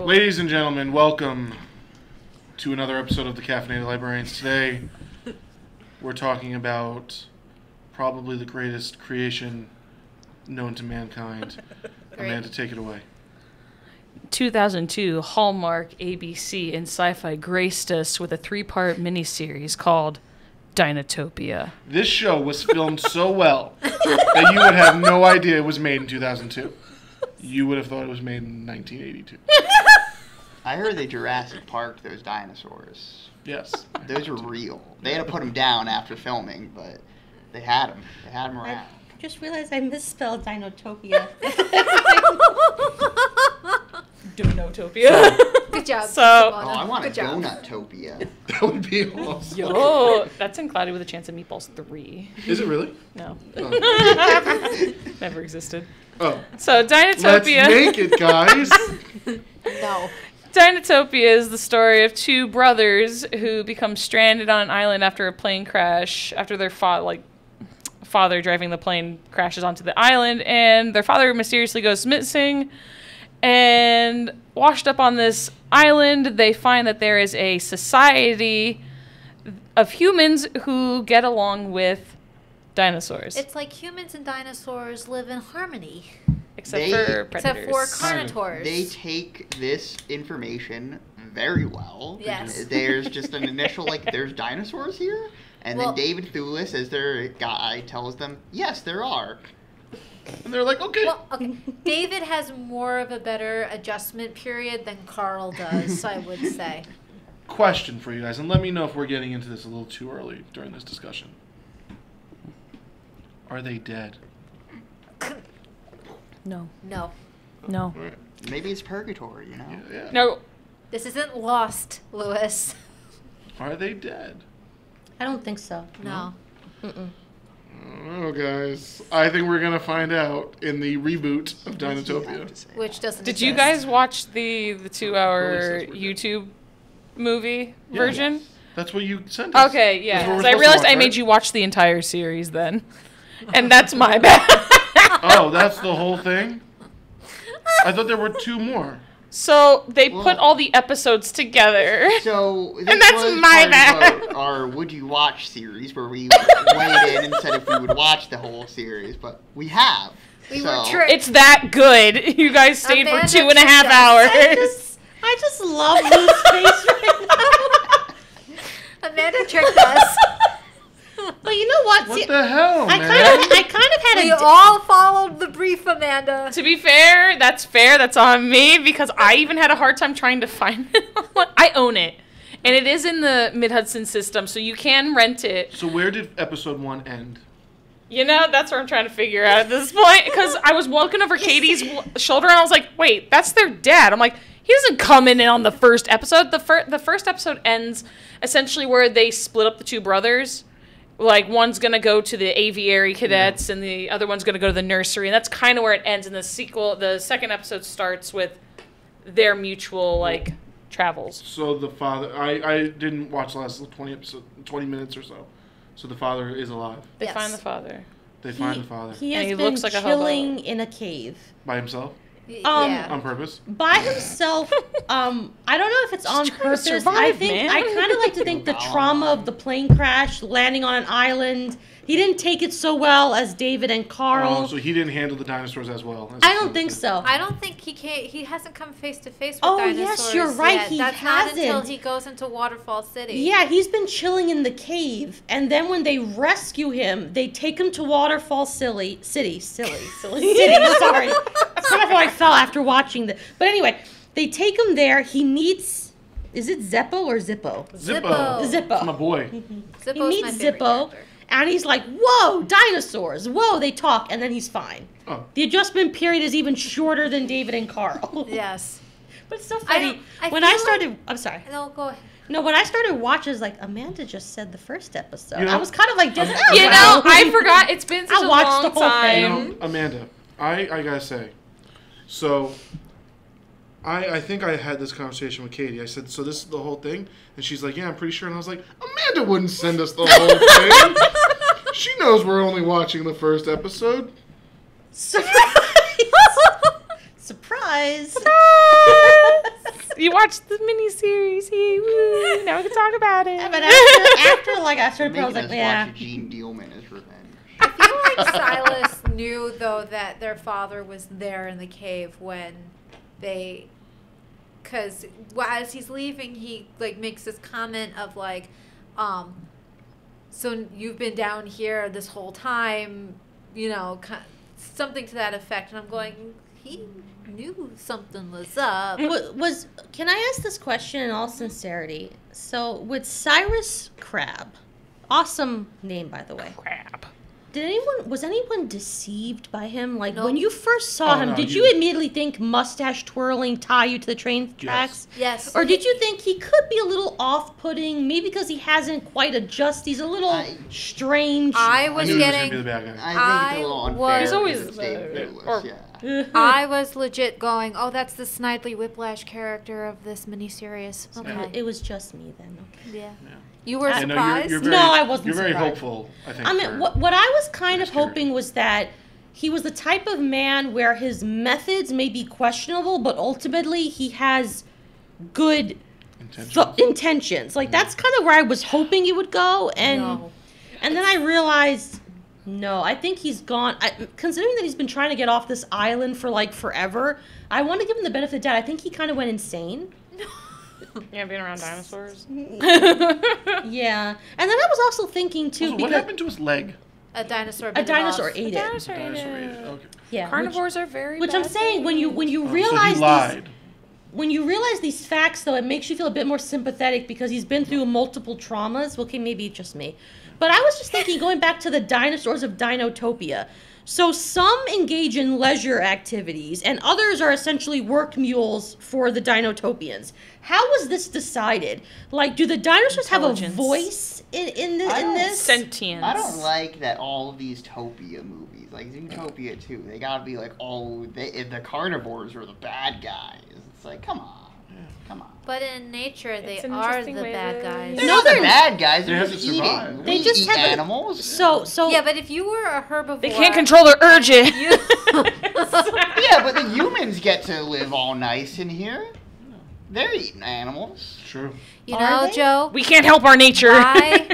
Ladies and gentlemen, welcome to another episode of the Caffeinated Librarians. Today, we're talking about probably the greatest creation known to mankind. Amanda, take it away. 2002, Hallmark, ABC, and Sci-Fi graced us with a 3-part miniseries called Dinotopia. This show was filmed so well that you would have no idea it was made in 2002. You would have thought it was made in 1982. I heard they Jurassic Parked those dinosaurs. Yes. Those are real. They had to put them down after filming, but they had them. They had them around. I just realized I misspelled Dinotopia. Dinotopia. Good job. So, I want a job. Donutopia. That would be awesome. Yo, that's in Cloudy with a Chance of Meatballs 3. Is it really? No. Oh. Never existed. Oh. So, Dinotopia. Let's make it, guys. No. Dinotopia is the story of two brothers who become stranded on an island after a plane crash, after their father driving the plane crashes onto the island, and their father mysteriously goes missing. And washed up on this island, they find that there is a society of humans who get along with dinosaurs. It's like humans and dinosaurs live in harmony. Except for predators. Except for carnivores. They take this information very well. Yes. There's just an initial, there's dinosaurs here? And then David Thewlis, as their guy, tells them, yes, there are. And they're like, okay. Well, okay. David has more of a better adjustment period than Carl does, I would say. Question for you guys, and let me know if we're getting into this a little too early during this discussion. Are they dead? No. No. No. All right. Maybe it's purgatory, you know? Yeah. No. This isn't Lost, Lewis. Are they dead? I don't think so. No. Mm-mm. I don't know, guys. I think we're going to find out in the reboot of Dinotopia. Which doesn't Did you exist. guys watch the 2-hour YouTube movie version? That's what you sent us. Okay, yeah. That's what we're 'Cause I supposed to realized watch, I made right? you watch the entire series then. And that's my bad. Oh, that's the whole thing? I thought there were 2 more. So they put all the episodes together. So this And that's was my part bad. of our Would You Watch series, where we weighed in and said if we would watch the whole series, but we have. We so. were tricked. It's that good. You guys stayed Amanda for 2.5 tricked us. hours. I just love Lou's face right now. Amanda tricked us. But you know what? What See, the hell, I man? kind of had We a. all followed the brief, Amanda. To be fair. That's on me because I even had a hard time trying to find it. I own it. And it is in the Mid-Hudson system, so you can rent it. So where did episode 1 end? You know, that's what I'm trying to figure out at this point. Because I was looking over Katie's shoulder, and I was like, wait, that's their dad. I'm like, he doesn't come in on the first episode. The first episode ends essentially where they split up the 2 brothers. Like, one's going to go to the aviary cadets, and the other one's going to go to the nursery. And that's kind of where it ends. And the second episode starts with their mutual, travels. So the father... I didn't watch the last 20 minutes or so. So the father is alive. They Yes. find the father. They find the father. He And has he been looks like a hobo. chilling in a cave. By himself? Yeah. On purpose? By himself. I don't know if it's on trying to purpose. survive, man. I kind of like to think the trauma of the plane crash, landing on an island. He didn't take it so well as David and Carl. Oh, so he didn't handle the dinosaurs as well. I don't think so. I don't think he hasn't come face to face with Oh, dinosaurs yes, you're right, yet. he That's not until hasn't. he goes into Waterfall City. Yeah, he's been chilling in the cave, and then when they rescue him, they take him to Waterfall City. City. Sorry, that's kind of how I felt after watching the. But anyway, they take him there. He meets. Is it Zeppo or Zippo? Zippo. Zippo. That's my boy. Zippo's He my meets favorite Zippo, character. and he's like, "Whoa, dinosaurs! Whoa!" They talk, and then he's fine. Oh. The adjustment period is even shorter than David and Carl. Yes. But it's so funny. I When feel I like- started, I'm sorry. No, go ahead. No, when I started watching, I was like, Amanda just said the first episode. You know- I was kind of like, You know, I forgot. It's been such I a watched long the whole time. You know, Amanda, I gotta say, so I think I had this conversation with Katie. I said, so this is the whole thing? And she's like, yeah, I'm pretty sure. And I was like, Amanda wouldn't send us the whole thing. She knows we're only watching the first episode. Surprise! Surprise! You watched the miniseries. Woo. Now we can talk about it. Yeah, but after like I started, I Making was like, us yeah. watch Gene Dealman as revenge. I feel like Silas knew, though, that their father was there in the cave when they... Because as he's leaving, he, like, makes this comment of, like, so you've been down here this whole time, you know, something to that effect. And I'm going, he knew something was up. Can I ask this question in all sincerity? So, with Cyrus Crab, awesome name, by the way. Crap. Was anyone deceived by him? Like, Nope. when you first saw him, no, did you immediately think mustache twirling tie you to the train tracks? Yes. Or did you think he could be a little off-putting, maybe because he hasn't quite adjusted? He's a little strange. I I was knew he was gonna getting... be the bad guy. I think it's a little unfair. was- He's always because it's David the- Thewlis, or- yeah. I was legit going, oh, that's the Snidely Whiplash character of this miniseries. Okay. It was just me then. Okay. Yeah. Yeah. You were I know surprised? you're very, No, I wasn't You're very surprised. hopeful, I think. I mean, for- what I was kind of Nice character. hoping was that he was the type of man where his methods may be questionable, but ultimately he has good Intentions. intentions. Like, that's kind of where I was hoping he would go. And No. and then I realized, no, I think he's gone. Considering that he's been trying to get off this island for, like, forever, I want to give him the benefit of the doubt. I think he kind of went insane. Yeah, being around dinosaurs. Yeah. And then I was also thinking, too, Also, because... what happened to his leg? A dinosaur A bit it dinosaur off. ate it. Dinosaur Dinosaur ate ate it. it. Okay. Yeah, Carnivores are very which bad I'm saying, when you Oh, realize so he these... lied. When you realize these facts, though, it makes you feel a bit more sympathetic because he's been through multiple traumas. Well, okay, maybe it's just me. But I was just thinking, going back to the dinosaurs of Dinotopia. So some engage in leisure activities, and others are essentially work mules for the Dinotopians. How was this decided? Like, do the dinosaurs have a Intelligence. voice in don't- this? Sentience. I don't like that all of these Topia movies, like Zootopia too, they gotta be like, oh, the carnivores are the bad guys. It's like, come on. Come on. But in nature, they It's an are interesting the way bad to- guys. They're No, not the they're- bad guys, they're They have just to survive. eating. They We just eat have a- animals. So Yeah, but if you were a herbivore... They can't control their urges. Yeah, but the humans get to live all nice in here. They're eating animals. True. You Are know, they? Joe, We can't help our nature. why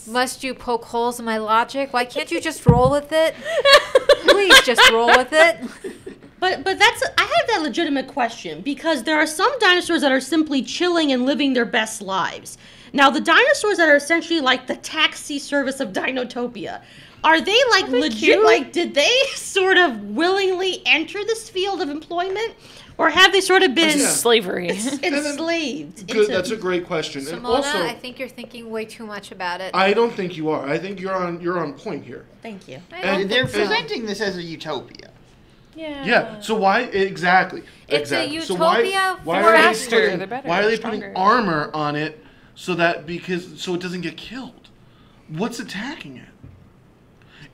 must you poke holes in my logic? Why can't you just roll with it? Please just roll with it. But I have that legitimate question because there are some dinosaurs that are simply chilling and living their best lives. Now, the dinosaurs that are essentially like the taxi service of Dinotopia, are they like they legit? cute? Like, did they sort of willingly enter this field of employment, or have they sort of been Yeah. Slavery. enslaved? Good. That's a great question. And Simona, also, I think you're thinking way too much about it. I don't think you are. I think you're on point here. Thank you. I don't and They're think so. presenting this as a utopia. Yeah. So why exactly? It's a exactly. So why utopia why for are they faster. putting, They're better. why are they They're putting stronger. armor on it so it doesn't get killed? What's attacking it?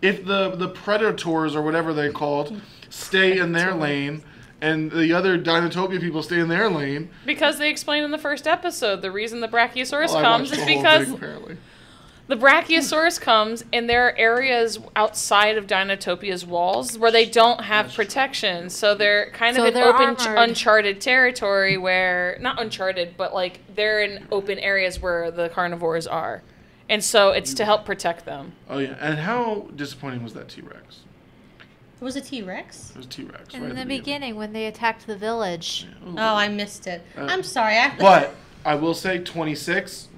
If the predators or whatever they're called stay in their lane and the other Dinotopia people stay in their lane, Because they explained in the first episode the reason the Brachiosaurus well, I comes watched is the whole because thing, apparently. the Brachiosaurus comes and there are areas outside of Dinotopia's walls where they don't have protection. So they're kind of So in they're open, armored. uncharted territory where, not uncharted, but like they're in open areas where the carnivores are. And so it's to help protect them. Oh yeah, and how disappointing was that T-Rex? It was a T-Rex. It was T-Rex. In right the at beginning, when they attacked the village. Ooh. Oh, I missed it. Uh, I'm sorry. But I will say 26.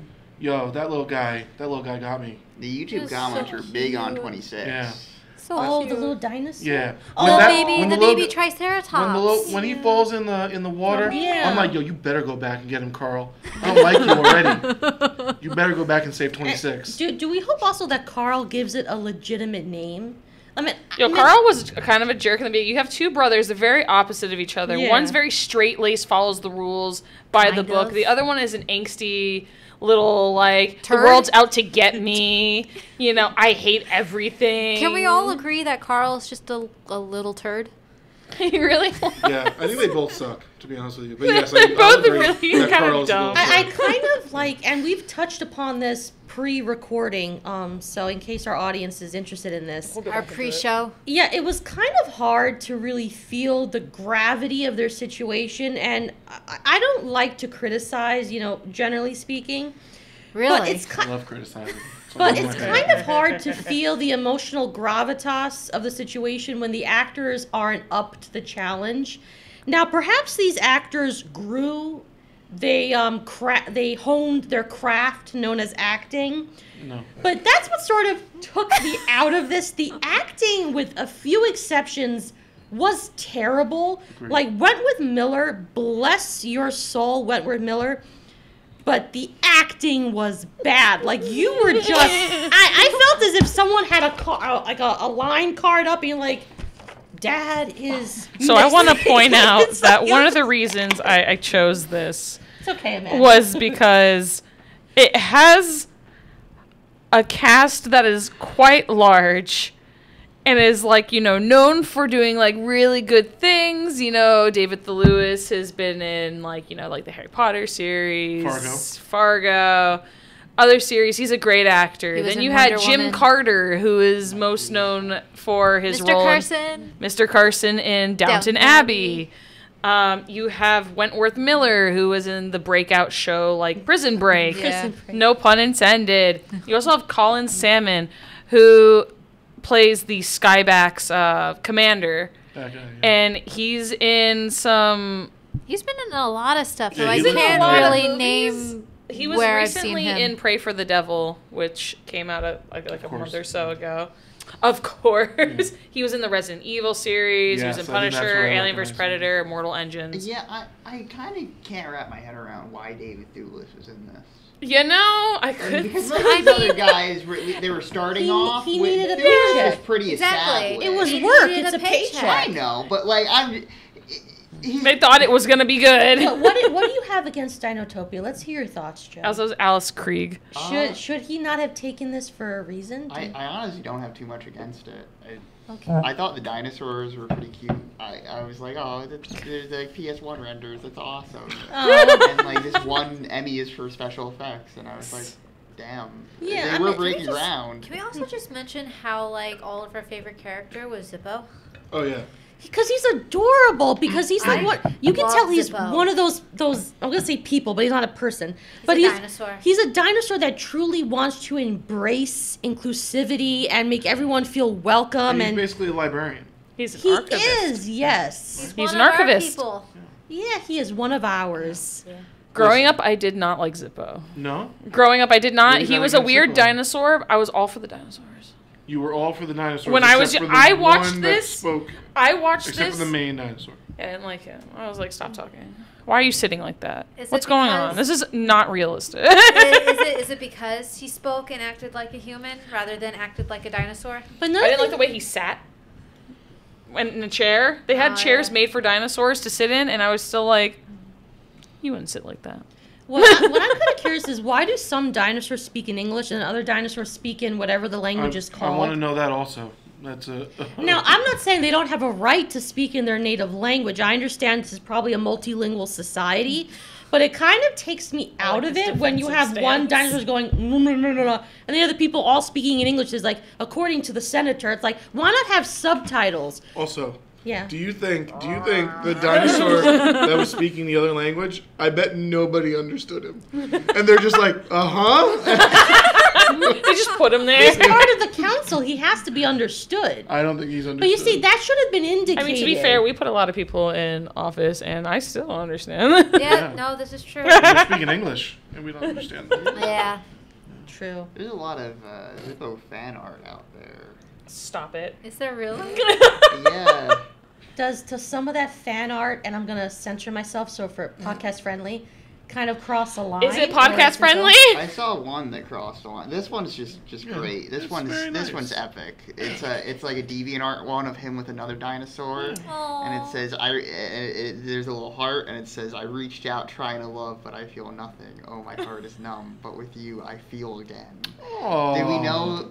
Yo, that little guy got me. The YouTube It's comments so are big on cute. 26. Oh, Yeah. So Oh, cute. the little dinosaur. Yeah. Oh, When The that- baby, when the little baby bit- Triceratops. when he falls in the water, Yeah. I'm like, yo, you better go back and get him, Carl. I don't like you already. You better go back and save 26. Do we hope also that Carl gives it a legitimate name? I mean, Carl was kind of a jerk in the beginning. You have two brothers, they're very opposite of each other. Yeah. One's very straight-laced, follows the rules by the Kind book. of. The other one is an angsty little, like, Turd? the world's out to get me. I hate everything. Can we all agree that Carl is just a little turd? You really? Yeah, I think they both suck, to be honest with you. But yes, They're I'll both agree really that kind of Carl's a little dumb. I suck. kind of like, and we've touched upon this pre-recording, so in case our audience is interested in this. Our pre-show. Yeah, it was kind of hard to really feel the gravity of their situation, and I don't like to criticize, generally speaking. Really? But it's I love criticizing. But it's kind of hard to feel the emotional gravitas of the situation when the actors aren't up to the challenge. Now, perhaps these actors grew. They honed their craft known as acting. No. But that's what sort of took me out of this. The acting, with a few exceptions, was terrible. Agreed. Like Wentworth Miller, bless your soul, Wentworth Miller. But the acting was bad. Like, you were just... I felt as if someone had a line card up and like, Dad is... So I want to point out It's that like- one of the reasons I chose this It's okay, man. was because it has a cast that is quite large and is known for doing really good things. David Thewlis has been in the Harry Potter series, Fargo, other series. He's a great actor. He was Then in you had Wonder Jim Woman. Carter, who is most known for his Mr. role Carson. Mr. Carson in Downton Abbey. You have Wentworth Miller, who was in the breakout show Prison Break. Yeah. No pun intended. You also have Colin Salmon, who plays the Skyback's commander. That guy, yeah. And he's in some... He's been in a lot of stuff, Yeah, though I he's in a can't lot of really movies. name He was where I've seen recently him. in Pray for the Devil, which came out a course. month or so ago. Of course. He was in the Resident Evil series. He was Yes, in I think that's Punisher, where I Alien recognize vs. him. Predator, Mortal Engines. Yeah, I kind of can't wrap my head around why David Thewlis was in this. I couldn't... Because some of these other guys, they were starting off. he with, needed a Thewlis paycheck. was pretty Exactly. established. It was He work. needed It's a a paycheck. paycheck. I know, but They thought it was going to be good. But what do you have against Dinotopia? Let's hear your thoughts, Joe. Also, was Alice Krieg. Should he not have taken this for a reason? I honestly don't have too much against it. Okay. I thought the dinosaurs were pretty cute. I was like, oh, there's PS1 renders. That's awesome. Oh. And this one Emmy is for special effects, and I was like, damn. Yeah, they I were mean, breaking ground. Can we also just mention how all of our favorite character was Zippo? Oh, yeah. Because he's adorable. Because he's like I what you can love tell he's Zippo. one of those I'm gonna say people, but he's not a person. He's a dinosaur. He's a dinosaur that truly wants to embrace inclusivity and make everyone feel welcome. He's And basically a librarian. He's an he archivist. is, yes. He's He's one an of our archivist. people. Yeah, he is one of ours. Growing up, I did not like Zippo. No? Growing up, I did What not. do you He got was a against weird Zippo? dinosaur. I was all for the dinosaurs. You were all for the dinosaurs. When I was except young- for the I watched one that this- spoke, I watched except this. for the main dinosaur. I didn't like him. I was like, stop talking. Why are you sitting like that? Is What's it going on? because- This is not realistic. Is it because he spoke and acted like a human rather than acted like a dinosaur? But I none didn't of like the way he sat. Went in a chair. They had Oh, chairs yeah. made for dinosaurs to sit in, and I was still like, you wouldn't sit like that. what I'm kind of curious is why do some dinosaurs speak in English and other dinosaurs speak in whatever the language is I called? want to know that also. That's a. Now, I'm not saying they don't have a right to speak in their native language. I understand this is probably a multilingual society, but it kind of takes me out of this it when you have defensive one stance. dinosaur going, no, no, no, no, no, and the other people all speaking in English is like, according to the senator, it's like, why not have subtitles? Also, Yeah. do you think the dinosaur that was speaking the other language? I bet nobody understood him, and they're just like, They just put him there. He's part of the council. He has to be understood. I don't think he's understood. But you see, that should have been indicated. I mean, to be fair, we put a lot of people in office, and I still don't understand. Yeah, no, this is true. We're speaking English, and we don't understand them. Yeah. True. There's a lot of Zippo fan art out there. Stop it. Is there really? Yeah. Does some of that fan art, and I'm gonna censor myself, so for podcast friendly, kind of cross a line? Is it Or podcast is it friendly? I saw one that crossed the line. This one's just Yeah, great. This it's one's very nice. epic. It's like a DeviantArt one of him with another dinosaur, and Aw. it says there's a little heart, and it says I reached out trying to love, but I feel nothing. Oh, my heart is numb, but with you I feel again. Aww. Do we know?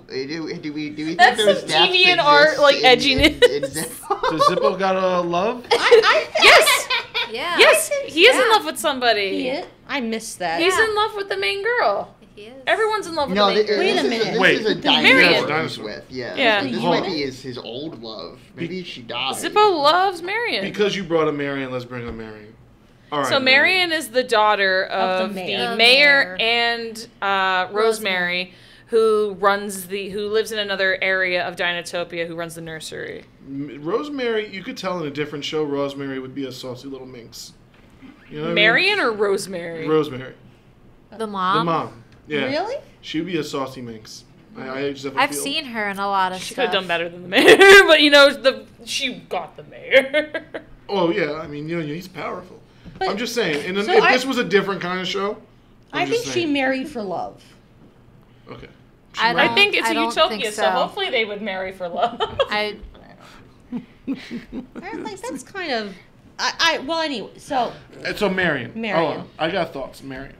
Do we think That's there's some depth deviant art, exists like, in edginess. Zippo? Does Zippo got a love? Yes. Yeah. Yes. He is in Yeah. love with somebody. He is? I missed that. He's Yeah. in love with the main girl. He is. Everyone's in love with No, the main girl. Wait a this minute. Is Wait. this is a Marion. dinosaur he's with. Yeah. Yeah. This Hold might on. be his old love. Maybe she died. Zippo loves Marion. Because you brought up Marion, let's bring up Marion. All right. So Marion is the daughter of the the mayor. mayor, The and Rosemary, who lives in another area of Dinotopia, who runs the nursery. Rosemary, you could tell in a different show, Rosemary would be a saucy little minx. You know what I mean? Marion or Rosemary? Rosemary. The mom. The mom. Yeah. Really? She'd be a saucy minx. I just have a I've feel. seen her in a lot of She stuff. could have done better than the mayor, but she got the mayor. Oh, yeah. I mean, he's powerful. But- I'm just saying, So if I- this was a different kind of show, I think she married for love. Okay. I I don't- think it's I a don't utopia, think so so. hopefully they would marry for love. I Like, that's kind of. Well, anyway, so. So Marion. Marion. Oh, I got thoughts. Marion.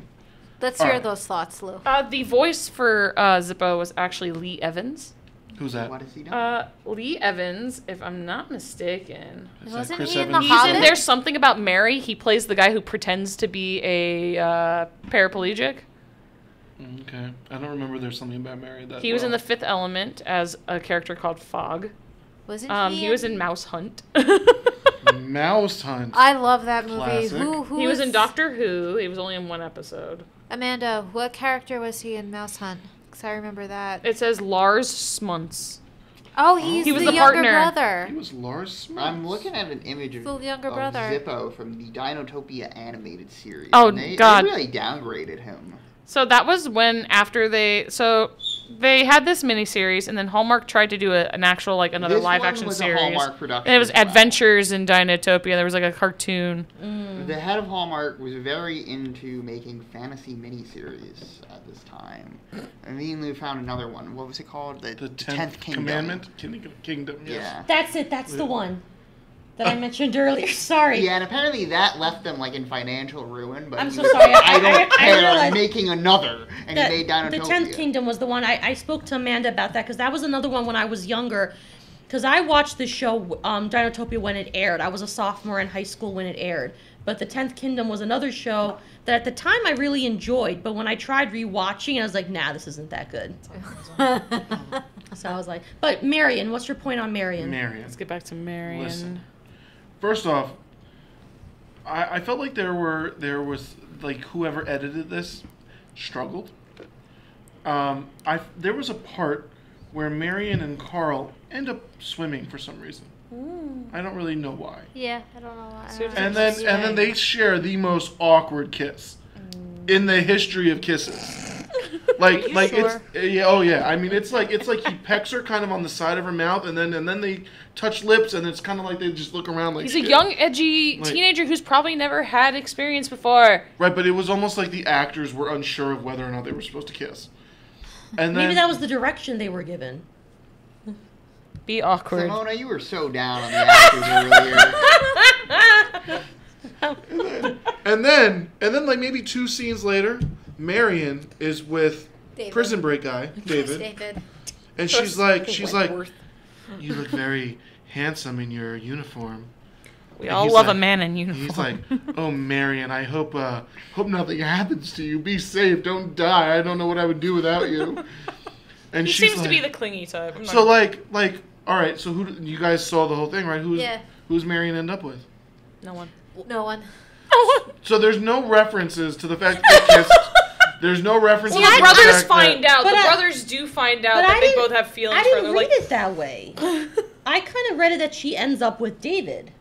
let's All hear right. those thoughts, Lou. The voice for Zippo was actually Lee Evans. Who's that? What has he done? Lee Evans, if I'm not mistaken. Is that Wasn't Chris he in Evans? The He's Hobbit? in There's Something About Mary. He plays the guy who pretends to be a paraplegic. Okay. I don't remember there's something about Mary that He was in The well. Fifth Element as a character called Fog. Wasn't He was in Mouse Hunt. Mouse Hunt. I love that movie. Classic. Who He was in Doctor Who. He was only in one episode. Amanda, what character was he in Mouse Hunt? Because I remember that. It says Lars Smuntz. Oh, he's He was the the younger partner. brother. He was Lars Smith. I'm looking at an image of, The younger of brother. Zippo from the Dinotopia animated series. Oh, and they God. really downgraded him. So that was when they had this miniseries, and then Hallmark tried to do another This live one action was a series. Hallmark production And it was as well. Adventures in Dinotopia. There was like a cartoon. The head of Hallmark was very into making fantasy miniseries at this time. And then they found another one. What was it called? The Tenth Kingdom. Commandment? Kingdom, yes. Yeah. That's it. That's the one that I mentioned earlier. Sorry. Yeah, and apparently that left them like in financial ruin. But I'm he so was sorry. like, I don't I care. realized I'm making another, and he made Dinotopia. The 10th Kingdom was the one I spoke to Amanda about that because that was another one when I was younger. Because I watched the show Dinotopia when it aired. I was a sophomore in high school when it aired. But the 10th Kingdom was another show that at the time I really enjoyed. But when I tried rewatching, I was like, nah, this isn't that good. So I was like, but Marion, what's your point on Marion? Marion. Let's get back to Marion. Listen. First off, I felt like there was like whoever edited this struggled. There was a part where Marion and Carl end up swimming for some reason. I don't really know why. Yeah, I don't know why. So it's And then they share the most awkward kiss in the history of kisses. Like you like sure? it's yeah, oh yeah. I mean it's like he pecks her kind of on the side of her mouth and then they touch lips and it's kind of like they just look around like He's a shit. young, edgy Like- teenager who's probably never had experience before. Right, but it was almost like the actors were unsure of whether or not they were supposed to kiss. And then Maybe that was the direction they were given. Be awkward. Simona, you were so down on the actors earlier. and then like maybe 2 scenes later, Marion is with David. Prison Break guy, David. David. And she's like, Wentworth. you look very handsome in your uniform. We And all he's love like- a man in uniform. He's like, oh, Marion, I hope nothing happens to you. Be safe. Don't die. I don't know what I would do without you. And he she's seems like, to be the clingy type. I'm not- So like, all right. So you guys saw the whole thing, right? Yeah. Who's Marion end up with? no one. No one. So there's no references to the fact that they kissed. There's no references. Well, to the the brothers fact find that- out. But The I- brothers do find out but that I they didn't- both have feelings I for her. didn't They're read like, it that way. I kind of read it that she ends up with David.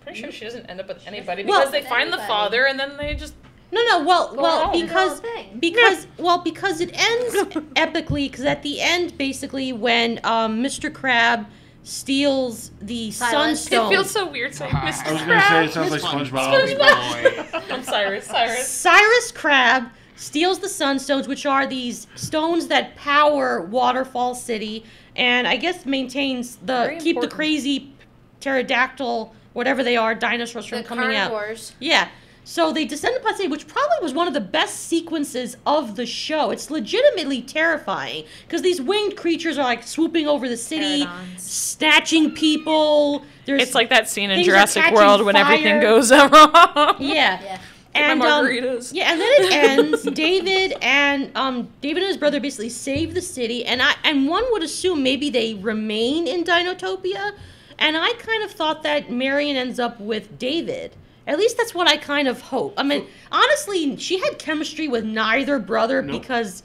pretty sure she doesn't end up with anybody Well- because they find the Anybody. father and then they just. No, well, home. because Girl thing. because it ends epically. Because at the end, basically, when Mr. Crab steals the Silas. It Sunstone, feels so weird saying I Mr. I was gonna say Crab. it sounds like SpongeBob. SpongeBob. I'm Cyrus. Cyrus Crab steals the Sunstones, which are these stones that power Waterfall City, and I guess maintains Very keep the important. crazy pterodactyl, whatever they are, dinosaurs from The coming out. carnivores. Yeah. So they descend upon the city, which probably was one of the best sequences of the show. It's legitimately terrifying because these winged creatures are like swooping over the city, Pterodons. snatching people. It's like that scene in things are Jurassic catching World when everything fire. goes wrong. Yeah. Yeah. And my margaritas. yeah, and then it ends. David and his brother basically save the city, and one would assume maybe they remain in Dinotopia, and I kind of thought that Marion ends up with David. At least that's what I kind of hope. I mean, honestly, she had chemistry with neither brother Nope. because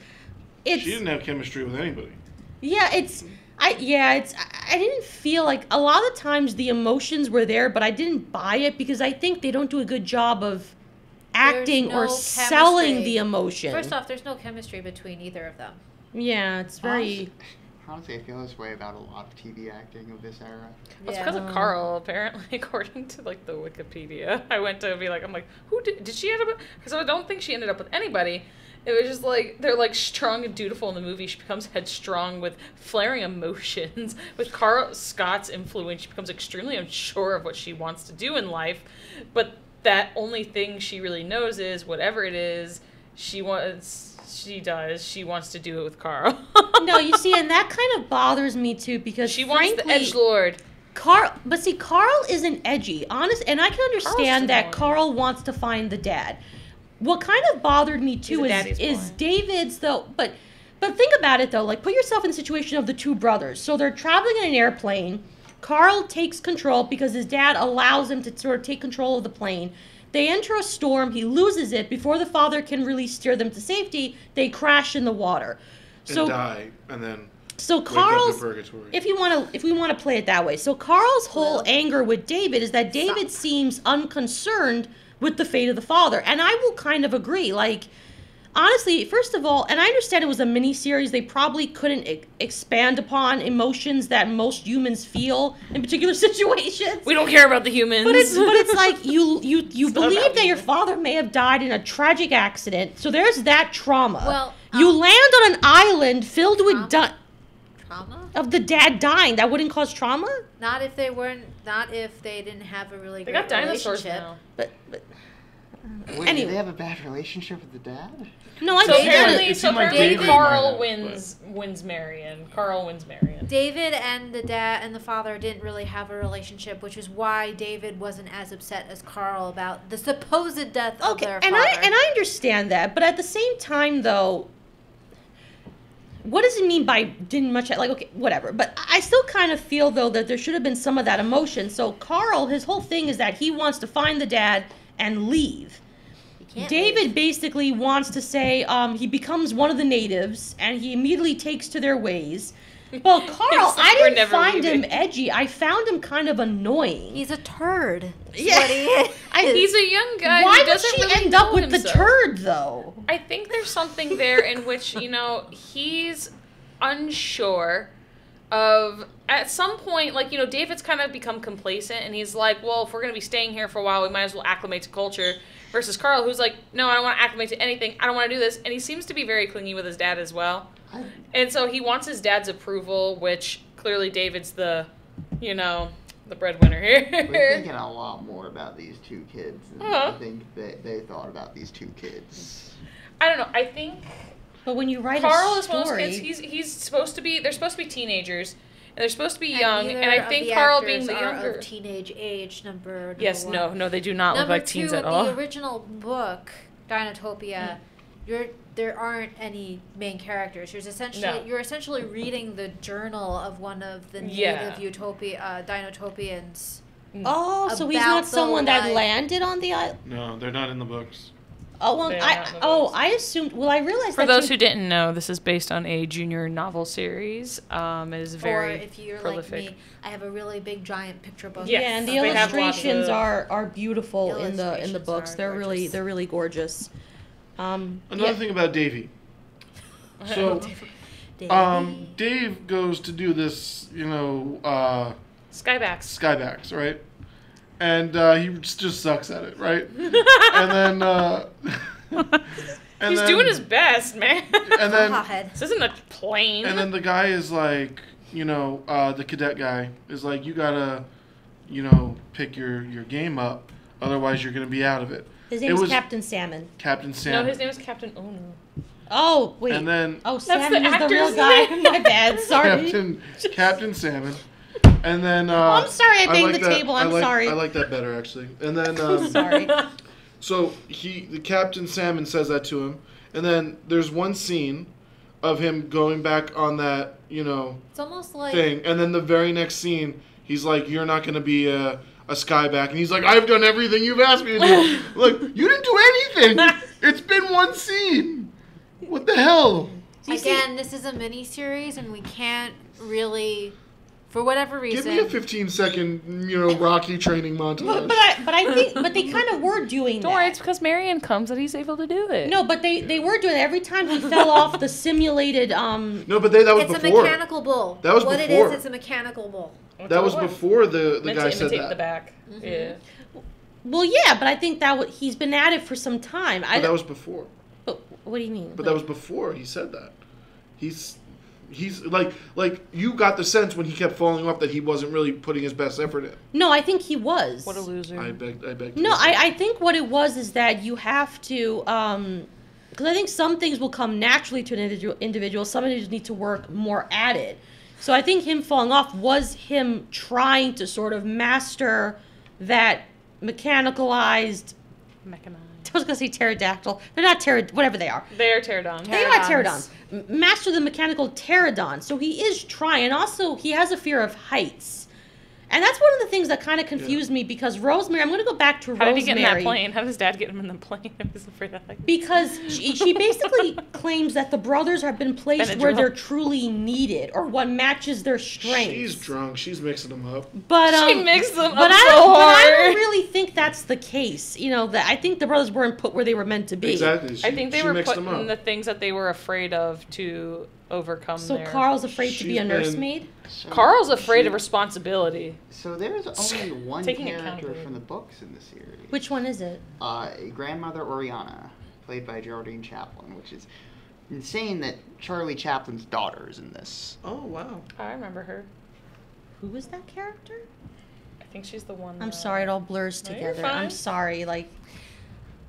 She didn't have chemistry with anybody. yeah, I didn't feel like a lot of times the emotions were there, but I didn't buy it because I think they don't do a good job of acting no or selling chemistry. the emotion. First off, there's no chemistry between either of them. Yeah, it's very. Honestly, I feel this way about a lot of TV acting of this era. It's because of Carl, apparently, according to like the Wikipedia. I went to be like, I'm like, who did she end up with? Because I don't think she ended up with anybody. It was just like they're like strong and dutiful in the movie. She becomes headstrong with flaring emotions. With Carl Scott's influence, she becomes extremely unsure of what she wants to do in life. But that only thing she really knows is whatever it is she wants to do it with Carl. No, you see, and that kind of bothers me too because She wants the frankly, edgelord. But see, Carl isn't edgy, honest, and I can understand that annoying. Carl wants to find the dad. What kind of bothered me too He's a daddy's is boy. David's though, but think about it though. Like, put yourself in the situation of the two brothers. So they're traveling in an airplane. Carl takes control because his dad allows him to sort of take control of the plane. They enter a storm. He loses it before the father can really steer them to safety. They crash in the water. And die, and then So wake up Carl's, in purgatory. if we want to play it that way. So Carl's whole anger with David is that David seems unconcerned with the fate of the father, and I will kind of agree. Like, honestly, first of all, and I understand it was a miniseries, they probably couldn't expand upon that most humans feel in particular situations. We don't care about the humans. But it's like you not believe about that your humans. father may have died in a tragic accident, so there's that trauma. Well, you land on an island filled with trauma? of the dad dying. That wouldn't cause trauma. Not if they didn't have a really They great got dinosaurs relationship. now. But Wait, Anyway. did they have a bad relationship with the dad? no, I So get apparently, it. It seemed like apparently David Carl might have, wins Marion. Carl wins Marion. David and the dad and the father didn't really have a relationship, which is why David wasn't as upset as Carl about the supposed death of Okay, their and father. I understand that, but at the same time, though, what does it mean by didn't much like? Okay, whatever. But I still kind of feel though that there should have been some of that emotion. So Carl, his whole thing is that he wants to find the dad and leave. You can't David leave. basically wants to say he becomes one of the natives and he immediately takes to their ways. Well, Carl, He's like, I "We're didn't never find him leaving." edgy. I found him kind of annoying. He's a turd. That's Yeah. what he is. He's a young guy Why who would doesn't she really end up know with the himself. turd, though? I think there's something there in which, he's unsure of, at some point, David's kind of become complacent, and he's like, well, if we're going to be staying here for a while, we might as well acclimate to culture, versus Carl, who's like, no, I don't want to acclimate to anything, I don't want to do this, and he seems to be very clingy with his dad as well. And so he wants his dad's approval, which clearly David's the breadwinner We're here. thinking a lot more about these two kids than Uh-huh. I think they thought about these two kids. I don't know, I think But when you write Carl a is one of those story, kids. They're supposed to be teenagers, and they're supposed to be And young. neither And I of think the Carl actors being the are younger. of teenage age. Number Yes, one. no, they do not Number look like teens two, at all. the original book, Dinotopia, there aren't any main characters. You're essentially reading the journal of one of the native Dinotopians. oh, so he's about not the someone that life. landed on the island. No, they're not in the books. Oh well, They are not in the books. I assumed. Well, I realized For that those you- who didn't know, this is based on a junior novel series. It is very Or if you're prolific. like me, I have a really big giant picture book. Yes, yeah, and the they have lots illustrations of- are beautiful in the Illustrations books. are They're really gorgeous. Another Yeah. thing about Davy. So, Dave goes to do this, Skybacks. skybacks, right? And he just sucks at it, right? and then He's doing his best, man. and then God. This isn't a plane. and then the guy is like, the cadet guy is like, you gotta, pick your game up, otherwise you're gonna be out of it. His name was Captain Salmon. Captain Salmon. No, his name is Captain Ono. Oh, wait. And then... Oh, That's Salmon the is the real actor's guy. name. My bad. Sorry. Captain Salmon. And then... I'm sorry. I banged like the table. I'm sorry. I like that better, actually. And then... Sorry. So, the Captain Salmon says that to him. And then there's one scene of him going back on that, It's almost like thing. And then the very next scene, he's like, you're not going to be a Skyback. And he's like, I've done everything you've asked me to do. Like, you didn't do anything. It's been one scene. What the hell? again, this is a mini series, and we can't really, for whatever reason. Give me a 15-second, Rocky training montage. But they kind of were doing Don't that. worry, it's because Marion comes that he's able to do it. No, but they were doing it every time he fell off the simulated. No, but that was It's before. a mechanical bull. That was what before. it is. It's a mechanical bull. That was before the Meant guy to said imitate that. the back. Mm-hmm. Yeah. Well, yeah, but I think he's been at it for some time. But that was before. But what do you mean? But that was before he said that. He's like you got the sense when he kept falling off that he wasn't really putting his best effort in. No, I think he was. What a loser. I beg. No, I think what it was is that you have to, because I think some things will come naturally to an individual. Some individuals need to work more at it. So I think him falling off was him trying to sort of master that mechanicalized. Mechanized. I was going to say pterodactyl. They're not whatever they are. They are pterodons. They are pterodons. Master the mechanical pterodon. So he is trying. And also, he has a fear of heights. And that's one of the things that kind of confused me because Rosemary, I'm going to go back to How Rosemary. did he get in that plane? How did his dad get him in the plane? I was afraid of that. Because she basically claims that the brothers have been placed where they're truly needed or what matches their strengths. She's drunk. She's mixing them up. But She mixed them up but so I don't hard. really think that's the case. That I think the brothers weren't put where they were meant to be. Exactly. I think they she were mixed put them up. in the things that they were afraid of to overcome So their... Carl's afraid to be She's a been- nursemaid? Carl's afraid of responsibility. So there's only one Taking character accountability. from the books in the series. Which one is it? Grandmother Oriana, played by Geraldine Chaplin, which is insane that Charlie Chaplin's daughter is in this. Oh wow. I remember her. Who is that character? I think she's the one. I'm sorry, it all blurs No, you're together. fine. I'm sorry,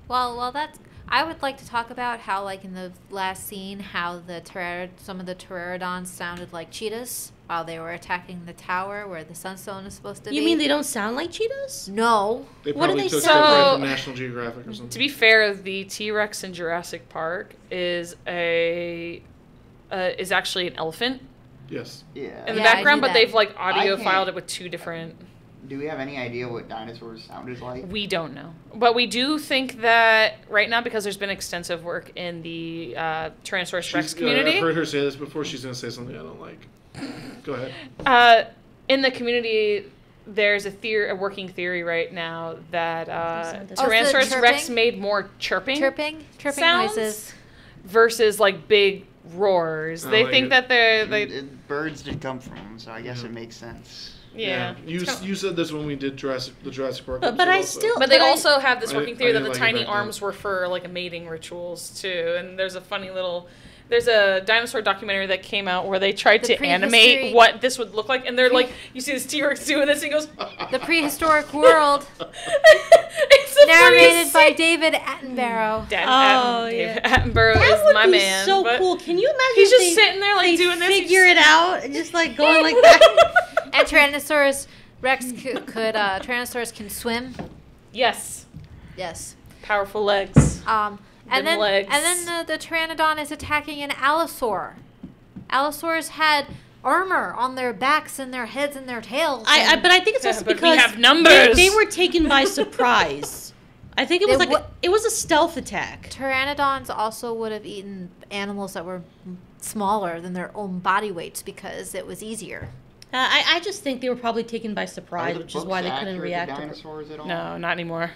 Well, that's. I would like to talk about how, like in the last scene, how some of the pterodons sounded like cheetahs while they were attacking the tower where the sunstone is supposed to be. You mean they don't sound like cheetahs? No. They What do probably they took sound something like? from National Geographic or something. To be fair, the T-Rex in Jurassic Park is is actually an elephant Yes. Yeah. in the Yeah, I background, knew but that. they've like I audio can't- filed it with two different. Do we have any idea what dinosaurs sounded like? We don't know, but we do think that right now because there's been extensive work in the Tyrannosaurus Rex community. I've heard her say this before. She's going to say something I don't like. Go ahead. In the community, there's a working theory right now that Also Tyrannosaurus chirping? Rex made more chirping sounds noises. versus like big roars. I They like think it. that they Birds did come from them, so I guess it makes sense. yeah. You said this when we did the Jurassic Park. But episode I also. still- But they But I- also have this working theory I that didn't the like it tiny back then. arms were for like a mating rituals too. And there's a funny little. There's a dinosaur documentary that came out where they tried The to animate prehistory- what this would look like, and they're like, you see this T-Rex doing this, and he goes, The prehistoric world, it's the narrated funniest by scene. David Attenborough. David Attenborough That is would my be man. so but cool. Can you imagine? He's if just they- sitting there like they doing this. he Figure just- it out, and just like going like that. And Tyrannosaurus Rex Tyrannosaurus can swim. Yes, Yes. powerful legs. And Them then legs. the Pteranodon is attacking an Allosaur. Allosaurs had armor on their backs and their heads and their tails. But I think it's also But we because have numbers. They were taken by surprise. I think it was They like it was a stealth attack. Pteranodons also would have eaten animals that were smaller than their own body weights because it was easier. I just think they were probably taken by Are surprise, the which is books why they couldn't accurate to react. dinosaurs at all? No, not anymore.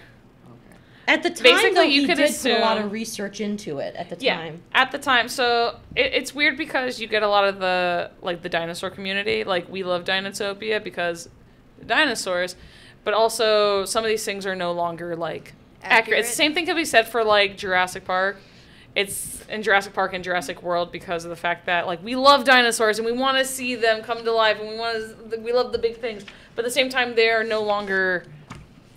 Okay. At the time, Basically, though, you he could did put a lot assume- of research into it at the Yeah, time. at the time. So it's weird because you get a lot of the dinosaur community. Like we love Dinotopia because dinosaurs, but also some of these things are no longer like accurate. It's the same thing can be said for like Jurassic Park. It's in Jurassic Park and Jurassic World because of the fact that like we love dinosaurs and we want to see them come to life and we love the big things. But at the same time, they are no longer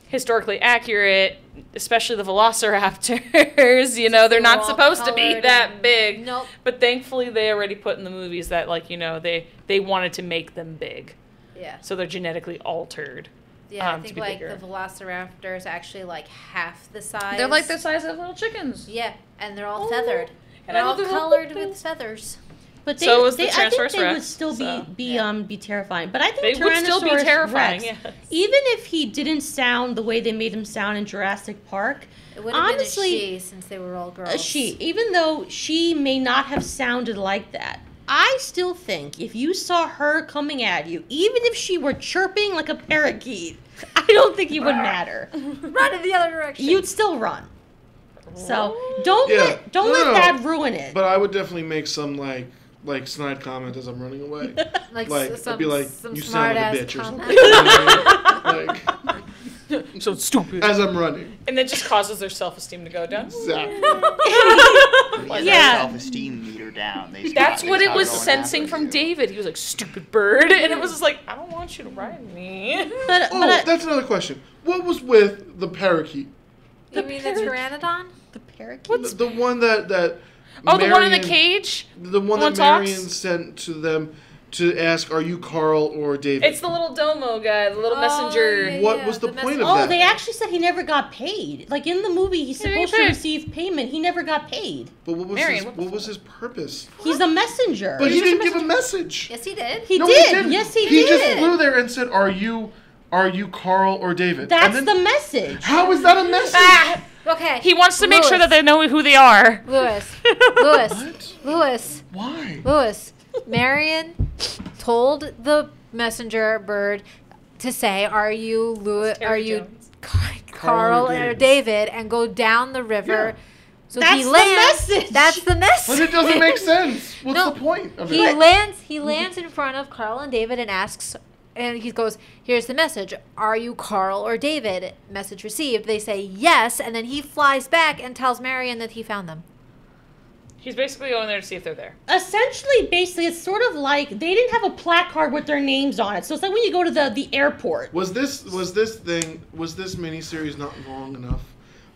historically accurate especially the velociraptors, you know, they're They were not all supposed to be colored that and- big. Nope. But thankfully they already put in the movies that, like, you know, they wanted to make them big. Yeah. So they're genetically altered. Yeah, I to think be like bigger. the velociraptors actually like half the size. They're like the size of little chickens. Yeah, and they're all Oh, feathered. and They're I all love their little colored things. with feathers. But So is the I think Tyrannosaurus they would Rex, still so, be terrifying. But I think They would still be Tyrannosaurus terrifying, Rex, yes. even if he didn't sound the way they made him sound in Jurassic Park, It would have honestly, been a she since they were all girls. even though she may not have sounded like that, I still think if you saw her coming at you, even if she were chirping like a parakeet, I don't think it would matter. Run in the other direction. You'd still run. So don't Yeah. let that ruin it. But I would definitely make some like snide comment as I'm running away. like I'd be like, some "You sound like a smart-ass bitch" or comment. something. You know what I mean? So stupid. Like, as I'm running. And that just causes their self-esteem to go down. Exactly. Get Yeah. that self-esteem meter down. That's what it was going sensing after from you. David. He was like, stupid bird. And it was just like, I don't want you to ride me. But That's another question. What was with the parakeet? You mean the pteranodon? the parakeet. The one that Oh, the one in the Marion- cage? The one The that one Marion talks? sent to them to ask, "Are you Carl or David?" It's the little domo guy, the little messenger. yeah. What was the point of Oh, that? they actually said he never got paid. Like in the movie, he's He didn't supposed get to paid. receive payment. He never got paid. But what was Marion, his, what the what was his purpose? He's a messenger. But he just a didn't give a message. Yes, he did. He No, did. didn't. Yes, he He did. just flew there and said, "Are you Carl or David?" That's And then- the message. How is that a message? Ah, Okay. he wants to make sure Lewis. that they know who they are. Lewis. Why? Lewis. Marion told the messenger bird to say, "Are you Terry Jones. Carl or or David. David?" and go down the river. Yeah. So That's he the lands. message. That's the message. But it doesn't make sense. What's No. the point of He it? lands. He lands in front of Carl and David and asks, and he goes, "Here's the message. Are you Carl or David?" Message received. They say yes, and then he flies back and tells Marion that he found them. He's basically going there to see if they're there. Essentially, basically, it's sort of like they didn't have a placard with their names on it. So it's like when you go to the airport. Was this miniseries not long enough